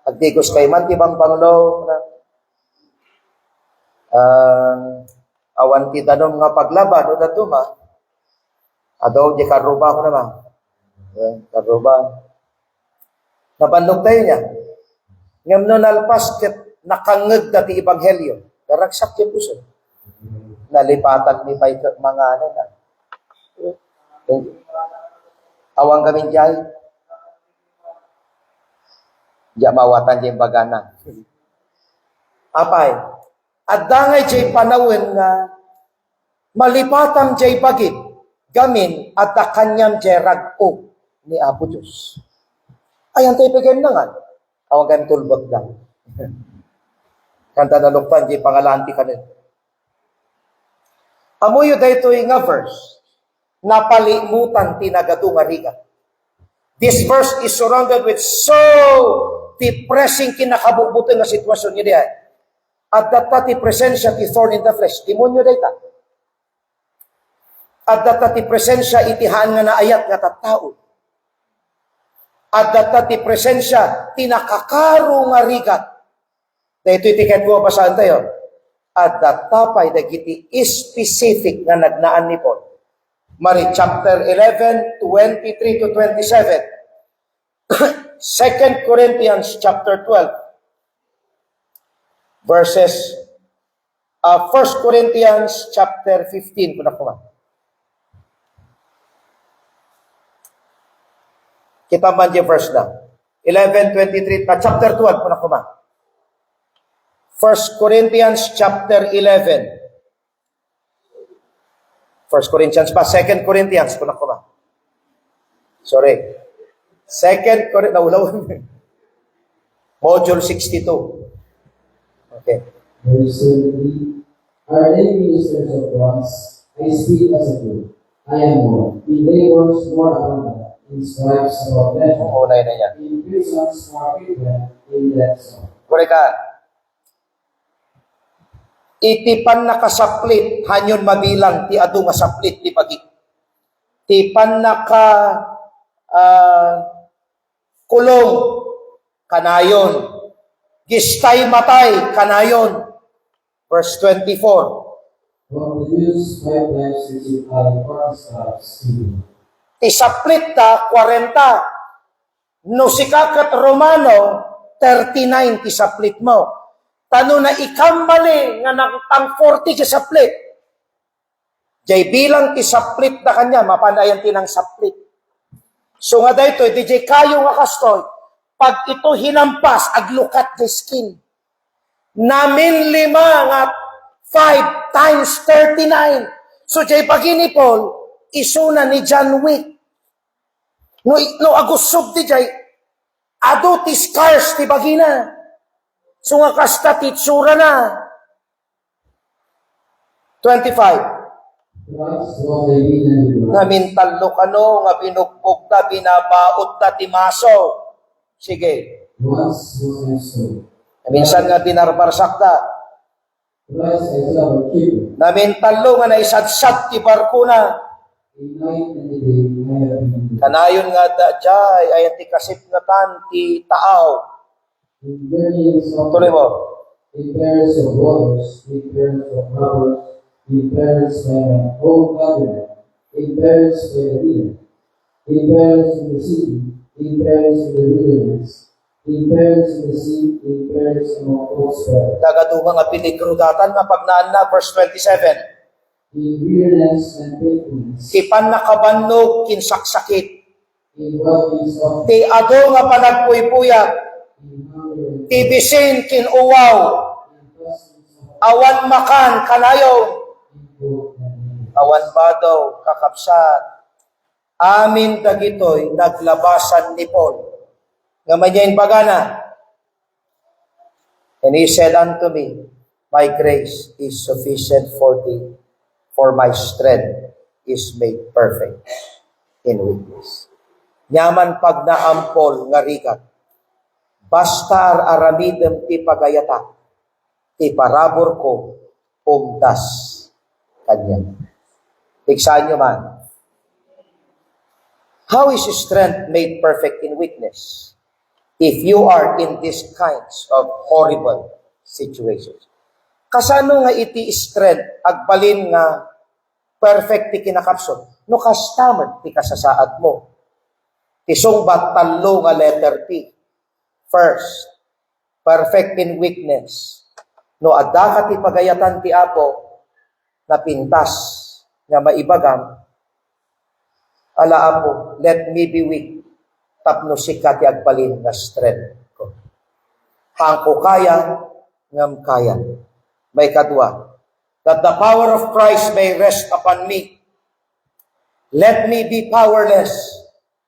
Agdigos kay man, tibang Panglo, awan ti danom nga paglaban, o datuma, adaw di karuba ko naman. Karuba. Nabannog tayo niya. Ngam no nalpas ket nakangeg dati ebanghelyo. Daragsak ti puso. Nalipatan ni pay mga ano na. Awang kami jay. Diya mawatan diya bagana. Apay, at dangay jay panawin nga malipatan jay bagit gamin at kanyang jay rag-o ni Apo Diyos. Ayan tayo pagayam na nga. Awang kami tulbot lang. Kanta na luktan jay pangalanti ka rin. Amuyo dahito nga verse, napalimutan tinagado nga riga. This verse is surrounded with so depressing kinakabubutin na sitwasyon niya diyan. At datati presensya ti thorn in the flesh. Demonyo dayta. At datati presensya itihaan nga naayat nga tattao. At datati presensya tinakakaro nga rigat. Dahito itiket mo basahan tayo. At datapay dagiti specific nga nagnaan ni Paul. Mari chapter 11, 23 to 27. 2 Corinthians chapter 12. Verses 1 Corinthians chapter 15 kung nakuha. Kita man yung verse na. 11:23 chapter 12 kung nakuha. 1 Corinthians chapter 11. 1 Corinthians pa, 2 Corinthians kung nakuha. Sorry. 2 Corinthians, naulaw. Module 62. Okay. Verse 23, Are they ministers of Christ? I speak as a Jew. I am one. In labors more abundant, in stripes above measure, Unay na yan. in prisons more frequent, in deaths more. Kore ka. Itipan nakasaplit, hanyon mabilang, ti adu nga saplit, ti pagit. Tipan naka kulong, kanayon. Gistay matay, kanayon. Verse 24. From the Jews, 5 times receive I 40 stripes. Isaplit ta, 40. No si kakat Romano, 39 isaplit mo. Tano na ikambali nga nagtang 40 isaplit. Jay bilang isaplit na kanya, mapanayan tinang saplit. So nga dahito, di jay kayo nga kastoy, pag ito hinampas, aglukat the skin. Namin 5 nga 5 times 39. So jay pagini Paul, isuna ni John Wick. No agusog di jay, ado ti scars ti bagina. So nga kasta ti tsura na. 25. Christ was a villain. Nga mintalo kano, nga binukpok ta, binabaot ta, timaso. Sige. Once was my soul. Minsan nga binarbarsak ta. Christ I saw a keeper. Namintalo nga naisadsad ti barko na. A night and a day I have been. Kanayon nga da jay, ayan ti kasip nga tan, ti taaw. In journeys of Tuloy mo. in perils of waters, in perils of robbers, in perils by my own government, in perils by the hill, in perils in the city, in perils in the wilderness, in perils in the sea, in perils among false prophets, Dagaduga nga pinigrudatan nga pagnaan na, verse 27. in weariness and faithfulness, Tipan nakabannog, kinsaksakit. in what is of, Ti ado nga panagpuypuyat, in hunger, ti bisin kinuwaw, in pestilence, awan makan kanayon, in cold and rain. awan badaw kakapsat. Amin dagitoy naglabasan ni Paul. Nga manyain bagana. And he said unto me, my grace is sufficient for thee, for my strength is made perfect in weakness. Nyaman pag naampol nga rigat, basta aramidem ti pagayata, ti parabor ko, umdas kanya. Tiksahan nyo man. How is strength made perfect in weakness? If you are in these kinds of horrible situations. Kasano nga iti strength, agbalin nga perfect ti kinakapson? No kastamad ti kasasaad mo. Tisong batalo nga letter P. First, perfect in weakness. No adda ka ti pagayatan ti Apo, na pintas nga maibagam, ala Apo, let me be weak, tapno sikat ti agbalin nga strength ko. Hangko kaya, ngam kaya. May kadwa, that the power of Christ may rest upon me. Let me be powerless,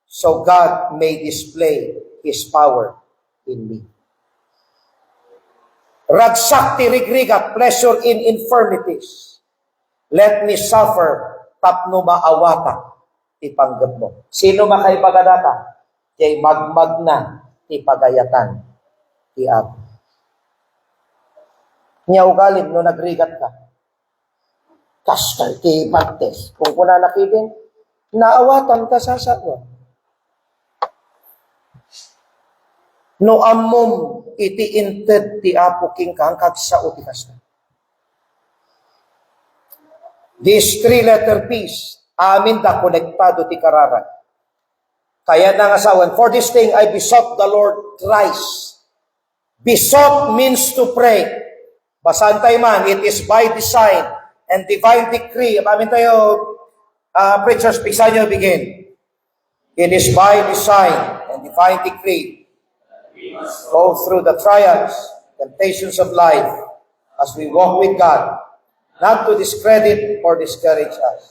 so God may display His power in me. Ragsak ti rigrigat, pleasure in infirmities. Let me suffer, tapno maawata ti panggap mo. Sino makaipagadata? Kay magmag na ti pagayatan ti Apo. Nya ugalim no nagrigat ka. Kastar ti Martes. Kung kuna nakibin, naawatan ka sa sawa. No amom iti inted ti Apo king kang kagsa ti kastar. These three-letter P's, amin da konektado ti kararan. Kaya nang asawan, for this thing I besought the Lord thrice. Besought means to pray. Basahan tayo man, it is by design and divine decree. Amin tayo, preachers, piksa nyo, begin. It is by design and divine decree. We must go through the trials, temptations of life as we walk with God, not to discredit or discourage us.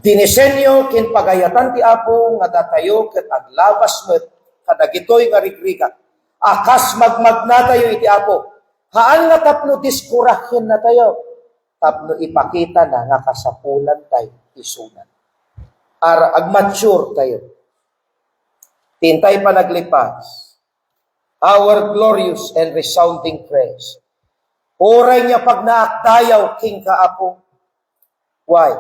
Dinisenyo kin pagayatan ti Apo nga datayo ket aglabas met kadagitoy nga rigrigat. Akas magmag na tayo iti Apo. Haan nga tapno diskurahin na tayo. Tapno ipakita na nga kasapulan tayo isunan. Agmature tayo. Tintay pa naglipas. Our glorious and resounding praise. Oray niya pag naakdayaw king Kaapo. Why?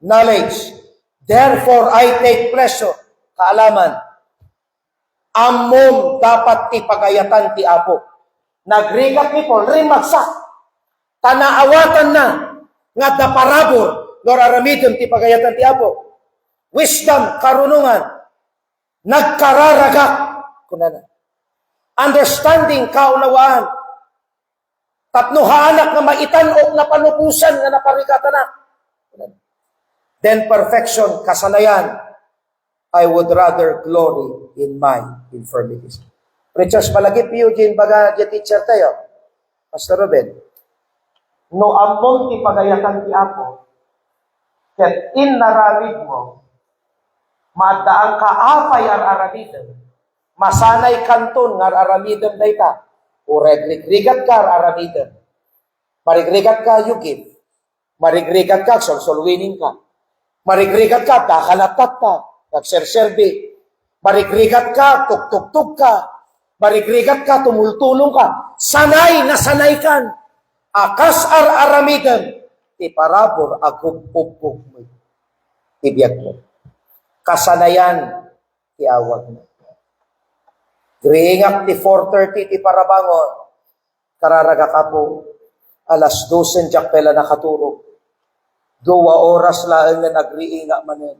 Knowledge. Therefore, I take pleasure. Kaalaman. Amom dapat ti pagayatan ti Apo. Nagrigat ni Paul, rimagsak. Tanaawatan na. Nga da parabor, nor aramidem ti pagayatan ti Apo. Wisdom, karunungan. Nagkararagak. Kunana. Understanding, kaunawaan. Tapno haanak nga maitan-ok na panupusan nga naparikatan na. Then perfection, kasanayan. I would rather glory in my infirmities. Preachers, palagi piyo din baga di teacher tayo. Pastor Ruben. No among ti pagayatan ti Apo, ket in naramid mo, madaan ka apay ar-aramidem, masanay kanton nga ar-aramidem dayta, o regrigat ka ar-aramidem. Marigrigat ka, you give. Marigrigat ka, solsolwinin ka. Marigrigat ka, kakalatat ka, nagserserbi. Marigrigat ka, tugtugtug ka. Marigrigat ka, tumultulong ka. Sanay na sanay kan. Akas aramidan. Ti parabor agupupog mo. Tibiyag mo. Kasanayan, ti awag mo. Gringak ti 4:30 ti parabangon. Kararaga ka po. Alas 12 jak pela nakaturo. 2 oras lang nga nagriinga manin.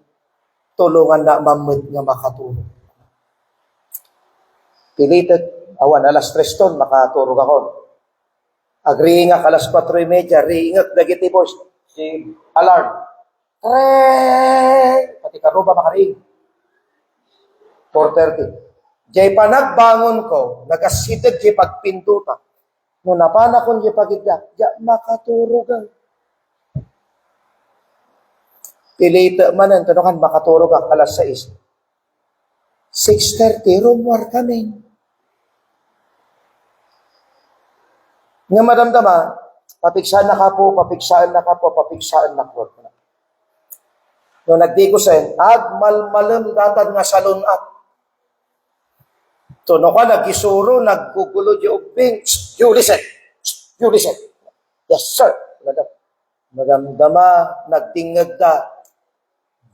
Tulungan na mamid nga makaturo. Pilited, awan, alas 3 ton, makaturo ako. Agriinga, alas 4:30, riingat, dagiti boys, si alarm. Treng! Pati karuba makariing. 4:30. Jay pa nagbangon ko, nagasidag jay pagpintuta. No napana kon jay pagidya, ja makaturo ka. Pilita manan, tanukan makaturo ka, alas 6. 6:30, rumwar kami. Nga madamdama, papiksaan na ka po, papiksaan na ka po, papiksaan na ko. No nagdigusen, agmalmalam datan nga salunat. So no ka nagisuro, naggugulo di ubing, you listen. Yes sir. Madamdama, nagtingag da.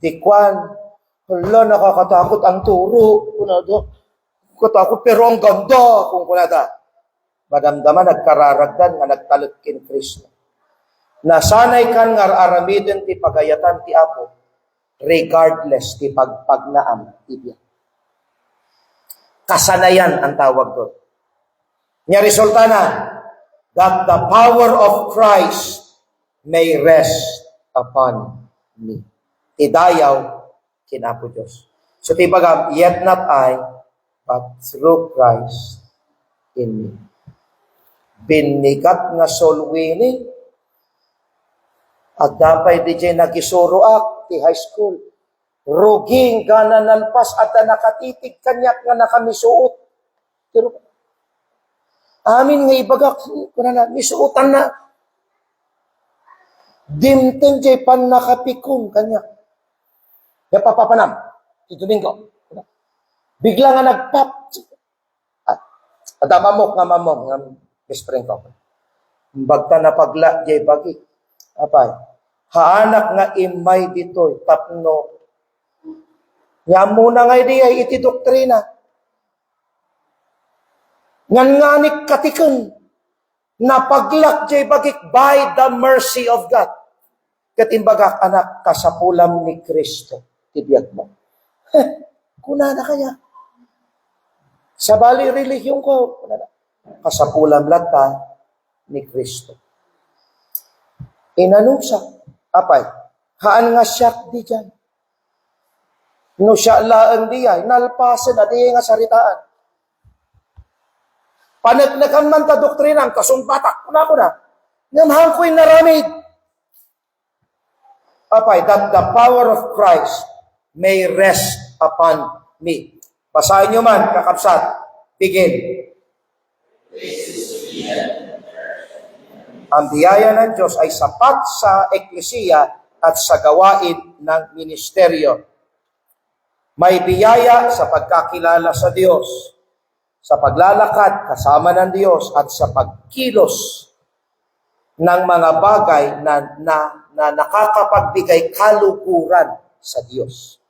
Dikwan, hala nakakatakot ang turo. Katakot pero ang ganda kung kunada. Madamdaman, nagkararagdan nga nagtalot kin Kristo. Nasanay kan nga aramiden ti pagayatan ti Apo, regardless ti pagpagnaam ti biya. Kasanayan ang tawag doon. Nya resulta na, that the power of Christ may rest upon me. Idayaw kinapo Diyos. So ti bagam, yet not I, but through Christ in me. Binigat nga solwini at dapay di dyan nagisuro ti high school. Ruging gana nalpas at nakatitig kanyak nga nakamisuot. Pero amin nga ibagak, misuotan na. Dimten jay pan nakapikon kanyak. Napapapanam, si Domingo. Bigla nga nagpap. At mamok nga best friend ko. Bagta na pagla, jay bagi. Apay, haanak nga imay ditoy, tapno. Nga muna nga ay iti doktrina. Nganganik katiken, napaglak jay bagik by the mercy of God. Katimbagak anak kasapulam ni Kristo. Tibiyag mo. Kuna na kaya. Sa bali relihiyon ko, kuna na. Kasapulam lata ni Kristo. Inanusa, apay, haan nga siyak di dyan. No siya laan di ay, nalpasan at nga saritaan. Panagnakan man ta doktrina, ang kasumpatak, kuna ko na, namahang ko'y naramid. Apay, that the power of Christ may rest upon me. Basahin nyo man, kakapsat. Begin. Ang biyaya ng Diyos ay sapat sa eklesiya at sa gawain ng ministeryo. May biyaya sa pagkakilala sa Diyos, sa paglalakad kasama ng Diyos at sa pagkilos ng mga bagay na nakakapagbigay kalukuran sa Diyos.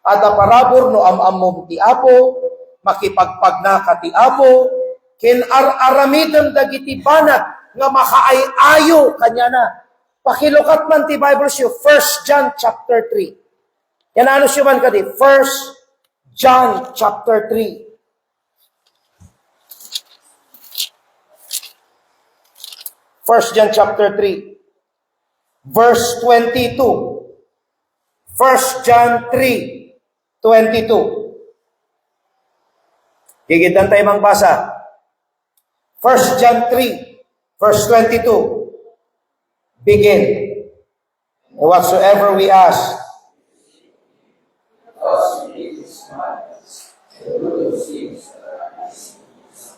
At parabor no amamom ti Apo, makipagpagna ti Apo, kin-aramidan dagiti banag nga makaay-ayo kanya na. Pakilukat man ti Bible siyo, 1 John chapter 3. Yan ano siyo man kadi, 1 John chapter 3. 1 John chapter 3, verse 22. 1 John 3, 22. Gigitan tayo magbasa. 1 John 3, verse 22. Begin. Whatsoever we ask,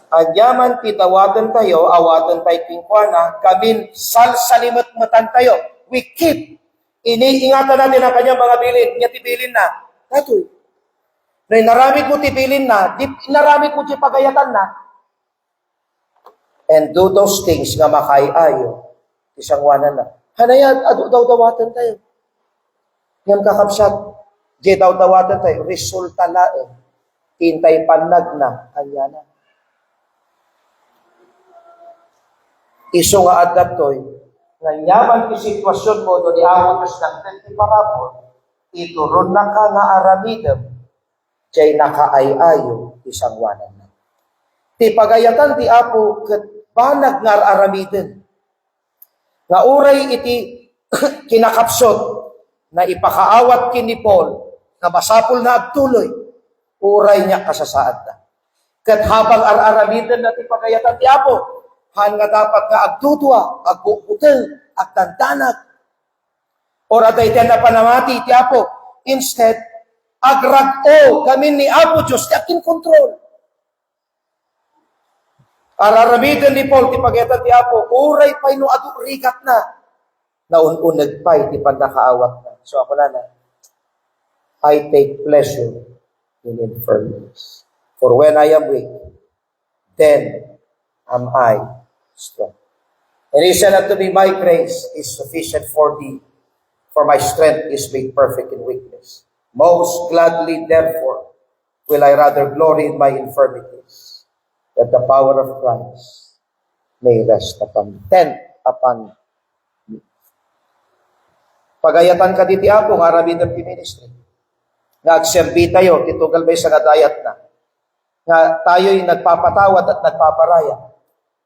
agyaman titawatan tayo, awatan tayo kingkwana, kamin salsalimot matan tayo. we keep. Iniingatan natin ang kanyang mga bilin. Niya tibilin na. Datoy. Na naramid mo tibilin na, naramid mo di pagayatan na. And do those things nga makaiayo. Isang wanan na. Hanayad, daw-dawatan tayo. Ngayon kakapsat. Di daw-dawatan tayo. Resulta laeng. Tintay panag na. Kanya na. Iso nga adaptoy, nga nyaman ki sitwasyon mo, no ni Apolos ng 20 parabol, ituron na ka nga aramidem, jay nakaayayo isang wanan na. Ti pagayatan ti Apo, ket banag nga aramiden. Nga uray iti kinakapsot, na ipakaawat kini Paul, na masapul na agtuloy, uray niya kasasaad na. Ket habang aramiden na ti pagayatan ti Apo, han nga dapat nga agdudwa, agbubutel, agtantanag. Or aday tiyan na panamati ti Apo. Instead, agrag-o kami ni Apo Diyos, yakin kontrol. Araramidan ni Paul, ti pagayatan ti Apo, uray pa'y no adurikat na. Naununag pa'y, ti pandakaawat na. So ako na, I take pleasure in infirmities. For when I am weak, then am I strong. And he said unto me, my grace is sufficient for thee, for my strength is made perfect in weakness. Most gladly, therefore, will I rather glory in my infirmities, that the power of Christ may rest upon me. Upon me. Pagayatan ka diti Apo, nga rabid ng ministry. Nga agserbi tayo, titugal ba sa gadayat na. Nga tayo'y nagpapatawad at nagpaparaya.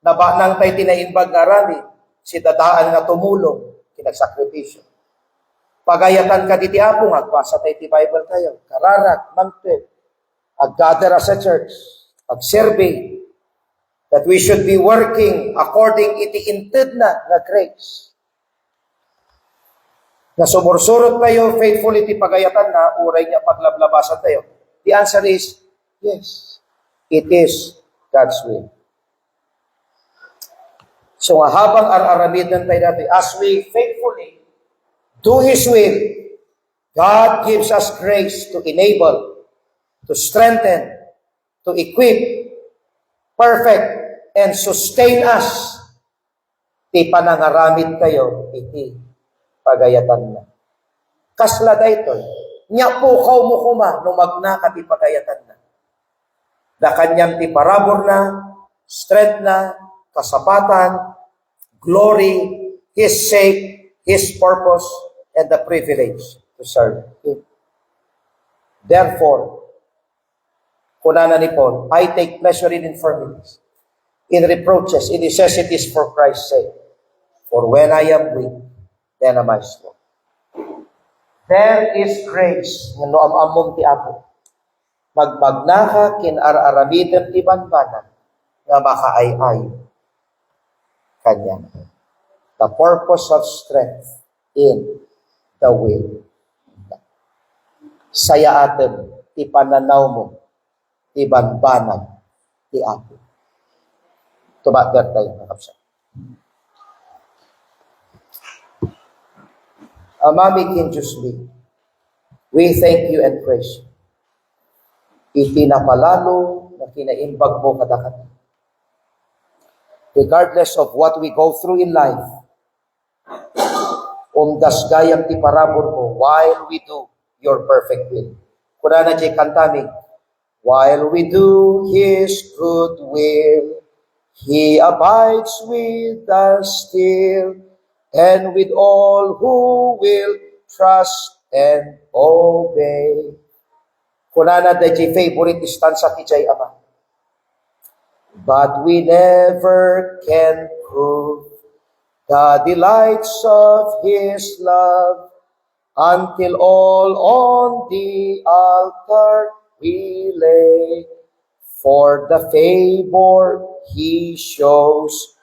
Nabanang tayo tinaimbag nga rami, si dadaan nga tumulong, kinagsakripisyo. Pagayatan ka diti Apo, agpasa tayo ti Bible tayo, kararat, mangtwid, ag-gather as a church, ag-survey, that we should be working according iti inted na grace. Na sumursurot tayo, faithful iti pagayatan na, uray niya paglablabasan tayo. The answer is, yes, it is God's will. So habang araramidan tayo natin, as we faithfully do His will, God gives us grace to enable, to strengthen, to equip, perfect, and sustain us. Ti panangaramid tayo, iti pagayatan na. Kasla daytoy, nya po kaw mo kuma, no magnaka ti pagayatan na. Da kanyang ti parabor na, strength na, kasapatan, glory, His sake, His purpose, and the privilege to serve Him. Therefore, kunana ni Paul, I take pleasure in infirmities, in reproaches, in necessities for Christ's sake. For when I am weak, then am I strong. There is grace, nga no amom ti Apo. Magmagnaka kin araramidan ti banbanan, nga makaay-ay kanya. The purpose of strength in the will. Saya atin, ti pananaw mo, ti banbanag, ti Apo. Tumater tayo, nakapsa. Amami kin Diyos we thank you and praise you. Itinapalalo na kinaimbag mo kadakatan. Regardless of what we go through in life, umdas gayam ti parabor mo while we do your perfect will. Kuna na jay kantami, while we do His good will, He abides with us still, and with all who will trust and obey. Kuna na jay favorite stanza ti jay ama. But we never can prove the delights of His love until all on the altar we lay. For the favor He shows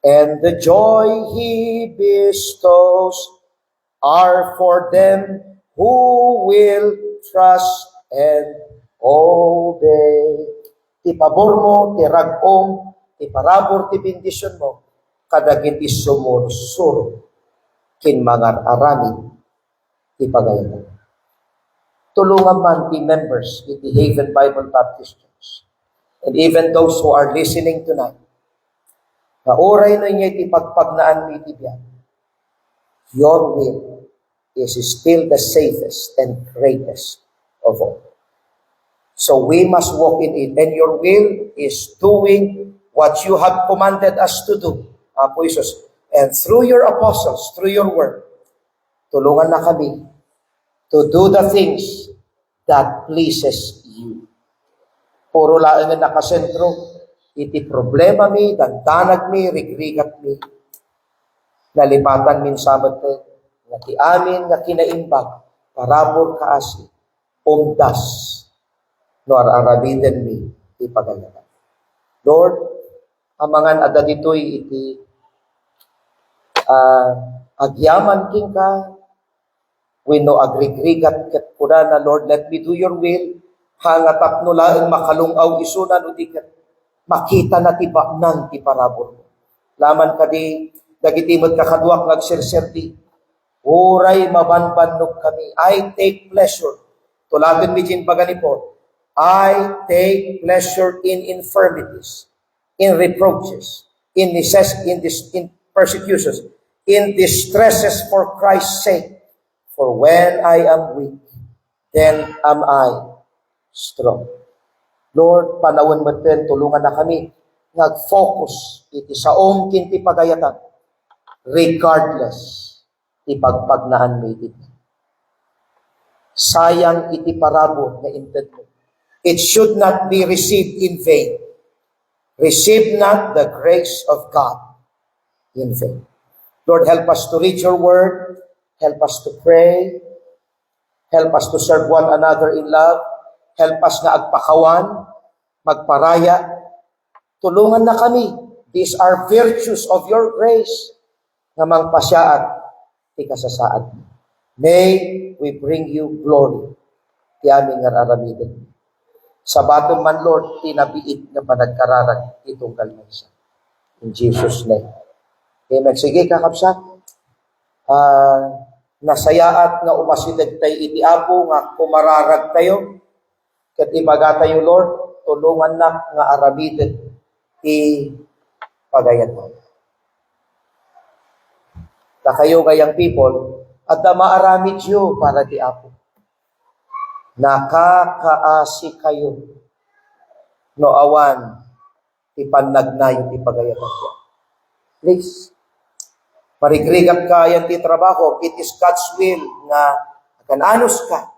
and the joy He bestows are for them who will trust and obey. Ti pabor mo, ti rag-ong, ti parabor, ti bendisyon mo, kadagiti sumursuro kin mga aramid ipagayon. Tulungan man ti members in the Haven Bible Baptist Church and even those who are listening tonight, na oray na niya ipagpagnaan mi tibyan. Your will is still the safest and greatest of all. So we must walk in it. And your will is doing what you have commanded us to do, Apo Isus. And through your apostles, through your word, tulungan na kami to do the things that pleases you. Puro laing nga nakasentro, iti problema mi, dandanag mi, rigrigat mi, nalipatan min sabat nga ti amin nga kinaimbag, parabor kaasi, umdas, no ararabiden mi, ipagayanan. Lord, amangan ada ditoy iti agyaman king ka, wenno agrigrigat ket kuna na Lord, let me do your will, hangatap no laeng makalungaw isunan udiket, makita na ti baknang ti parabor mo. Laman kadi, dagiti mo't kakadwak nagserserti, uray mabanbannog kami. I take pleasure. Tulagan mi din paganipon. I take pleasure in infirmities, in reproaches, in persecutions, in distresses for Christ's sake. For when I am weak, then am I strong. Lord, panawon mo din, tulungan na kami, nag-focus iti saong kinti pagayatan, regardless, ipagpagnaan mo iti. Sayang iti parabor na inted mo. It should not be received in vain. Receive not the grace of God in vain. Lord, help us to read your word, help us to pray, help us to serve one another in love, help us na agpakawan, magparaya, tulungan na kami. These are virtues of your grace na mangpasyaat, ikasasaad. May we bring you glory. Ti aming ngararamitin. Sa baton man, Lord, tinabiit na panagkararag itong kalmaysa. In Jesus' name. Amen. Sige, kakapsat. Nasayaat nga umasidag tayo iti apo, nga kumararag tayo. Kat ibaga tayo, Lord, tulungan na nga aramitin ti pagayat mo. Na kayo gayang people, at na maaramid yo para ti apo. Nakakaasi kayo no awan ti panagnay ti pagayat mo. Please, marigrigat ka yan ti trabaho. It is God's will nga kananos ka.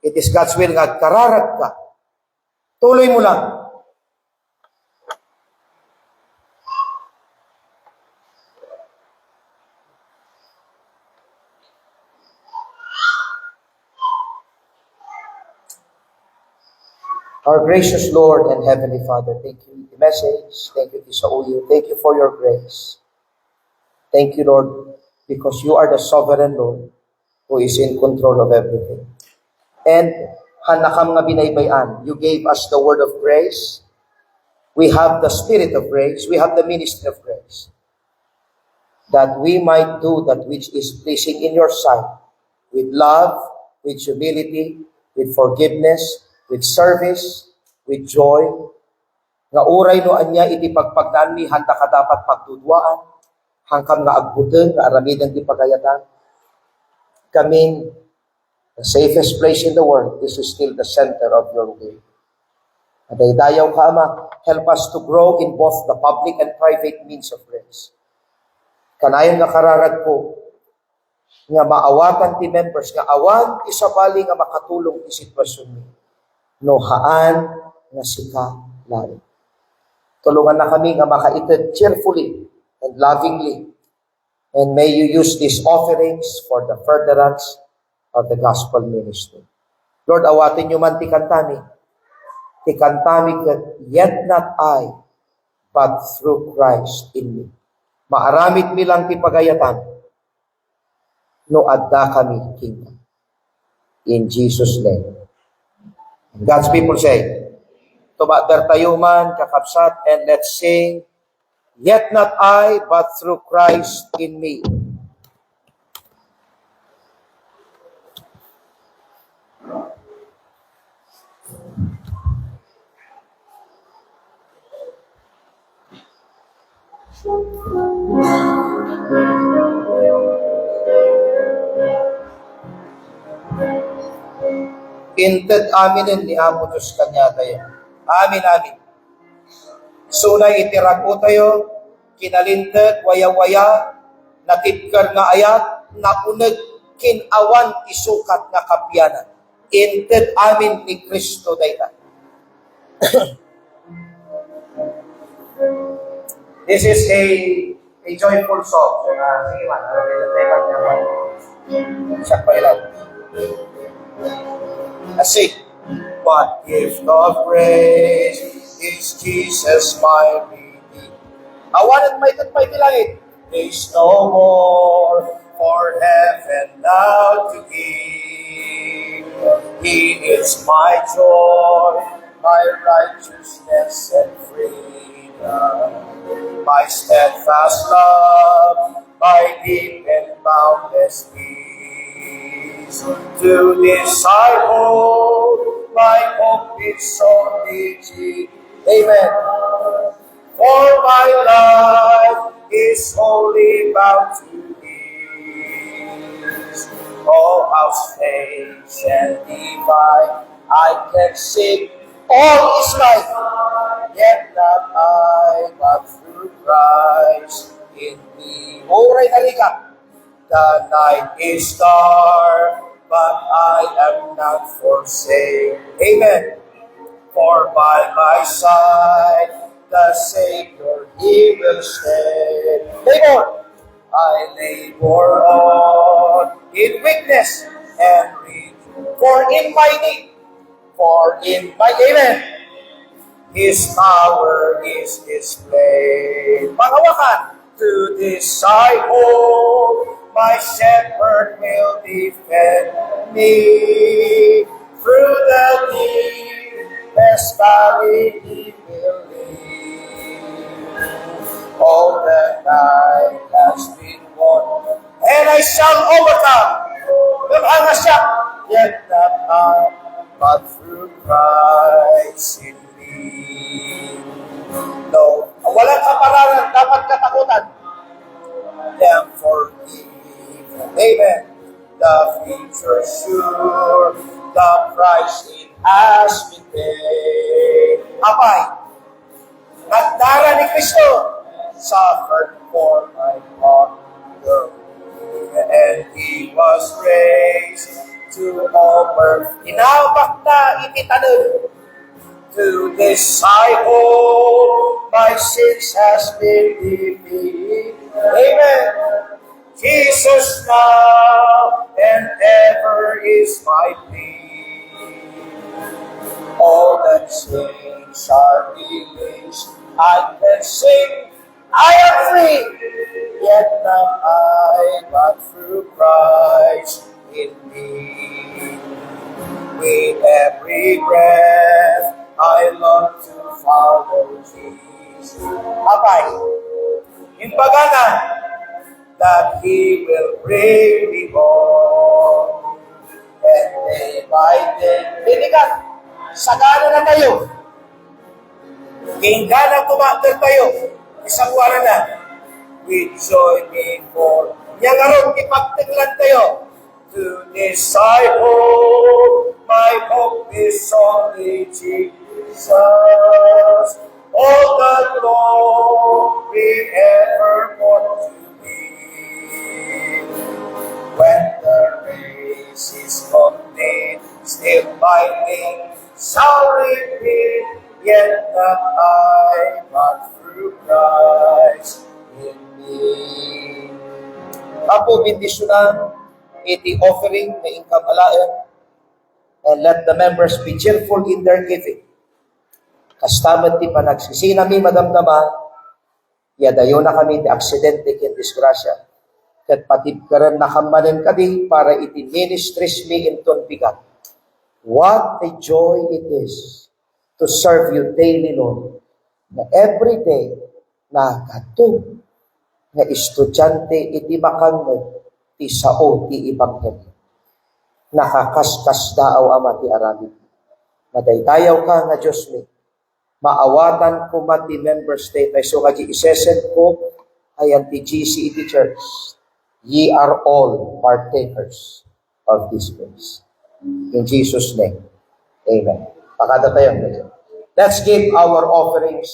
It is God's will nga kararag ka. Tuloy mo lang. Our gracious Lord and Heavenly Father, thank you for the message. Thank you, Tisauyo. Thank you for your grace. Thank you, Lord, because you are the sovereign Lord who is in control of everything. And hanakam nga binaybayan, you gave us the word of grace. We have the spirit of grace. We have the ministry of grace. That we might do that which is pleasing in your sight, with love, with humility, with forgiveness, with service, with joy. Nga uray no anya iti pagpagdaan mi, handa ka dapat pagtudwaan, hangkam nga agbuteng, nga aramidan ti pagayatan. Kaming the safest place in the world is still the center of your will. At ay dayaw ka, Ama, help us to grow in both the public and private means of grace. Kanayon nga kararag ko, nga maawatan ti members, nga awan isabali nga makatulong ti sitwasyon mi. No haan nga sika lalo. Tulungan na kami nga makaited cheerfully and lovingly. And may you use these offerings for the furtherance of the gospel ministry. Lord, awatin nyo man ti kantami. Ti kantami kat yet not I, but through Christ in me. Maaramid mi lang ti pagayatan. No adda kami kingdom. In Jesus' name. God's people say, tumater tayo man, kakapsat, and let's sing, yet not I, but through Christ in me. Inted aminin ni Amo Diyos kanya tayo. Amin, amin. Sunay itirago tayo, kinalinted, waya-waya, nakipkar nga ayat, naunag, kinawan, isukat nga kapyanan. Inted amin ni Kristo dayta. This is a joyful song. Sige man, siya pa ilan. Sing. What gift of grace is Jesus my Redeemer? Awanan may tatpay tilangit. There's no more for heaven now to give. He is my joy, my righteousness and freedom, my steadfast love, my deep and boundless peace. To this I hold, my hope is only Jesus. Amen. For my life is wholly bound to His. Oh, how strange and divine, I can sing, all is mine, yet not I, but through Christ in me. Oray halika. The night is dark, but I am not forsaken. Amen. For by my side, the Savior, He will stay. Labor, I labor on in weakness and reach. For in my need, for in my amen, His power is displayed. Pangawakan, to this I hold, my shepherd will defend me. Through the deepest valley He will lead. All the night has been won, and I shall overcome. Lumhanga siya, yet not I, but through Christ in me. No, walang kapararan, dapat katakutan. Them forgive. Amen. The future sure, the price it has been paid. Apay, nagdara ni Kristo, suffered for my wrong, and He was raised to offer. Inabak na ititanong. To this I hold, my sins has been defeated. Amen. Jesus now and ever is my plea. All the chains are released. I can sing, I am free. Yet not I, but through Christ in me. With every breath, I long to follow Jesus. Abay, imbaganan that He will bring me home. And day by day, binigan, sagana na tayo. Gingana tumagal tayo. Isang wara na. With joy before. Nyangarong ipagtinglan tayo. To this I hope, my hope is only Jesus. All the glory evermore to Thee. When the race is complete, still my name shall repeat, yet not I, but through Christ in me. Apo, bendisyonan, iti offering na ingkamalaan, and let the members be cheerful in their giving. Kastamat ti panagsisinami madamdama, yadayo na kami ti aksidente ken disgrasya, ket patibkaran na kamanen kadi para iti ministries mi inton bigat. What a joy it is to serve you daily, Lord, na every day na kato nga estudyante iti makangmed ti sao ti Ebanghelyo. Nakakaskas daaw Ama ti aramid. Madaydayaw ka nga Diyos mi. Maawatan ko man ti members day tayo. So kaji isesend ko ay ang TGCET Church, ye are all partakers of this grace. In Jesus' name, amen. Pakada tayo. Let's give our offerings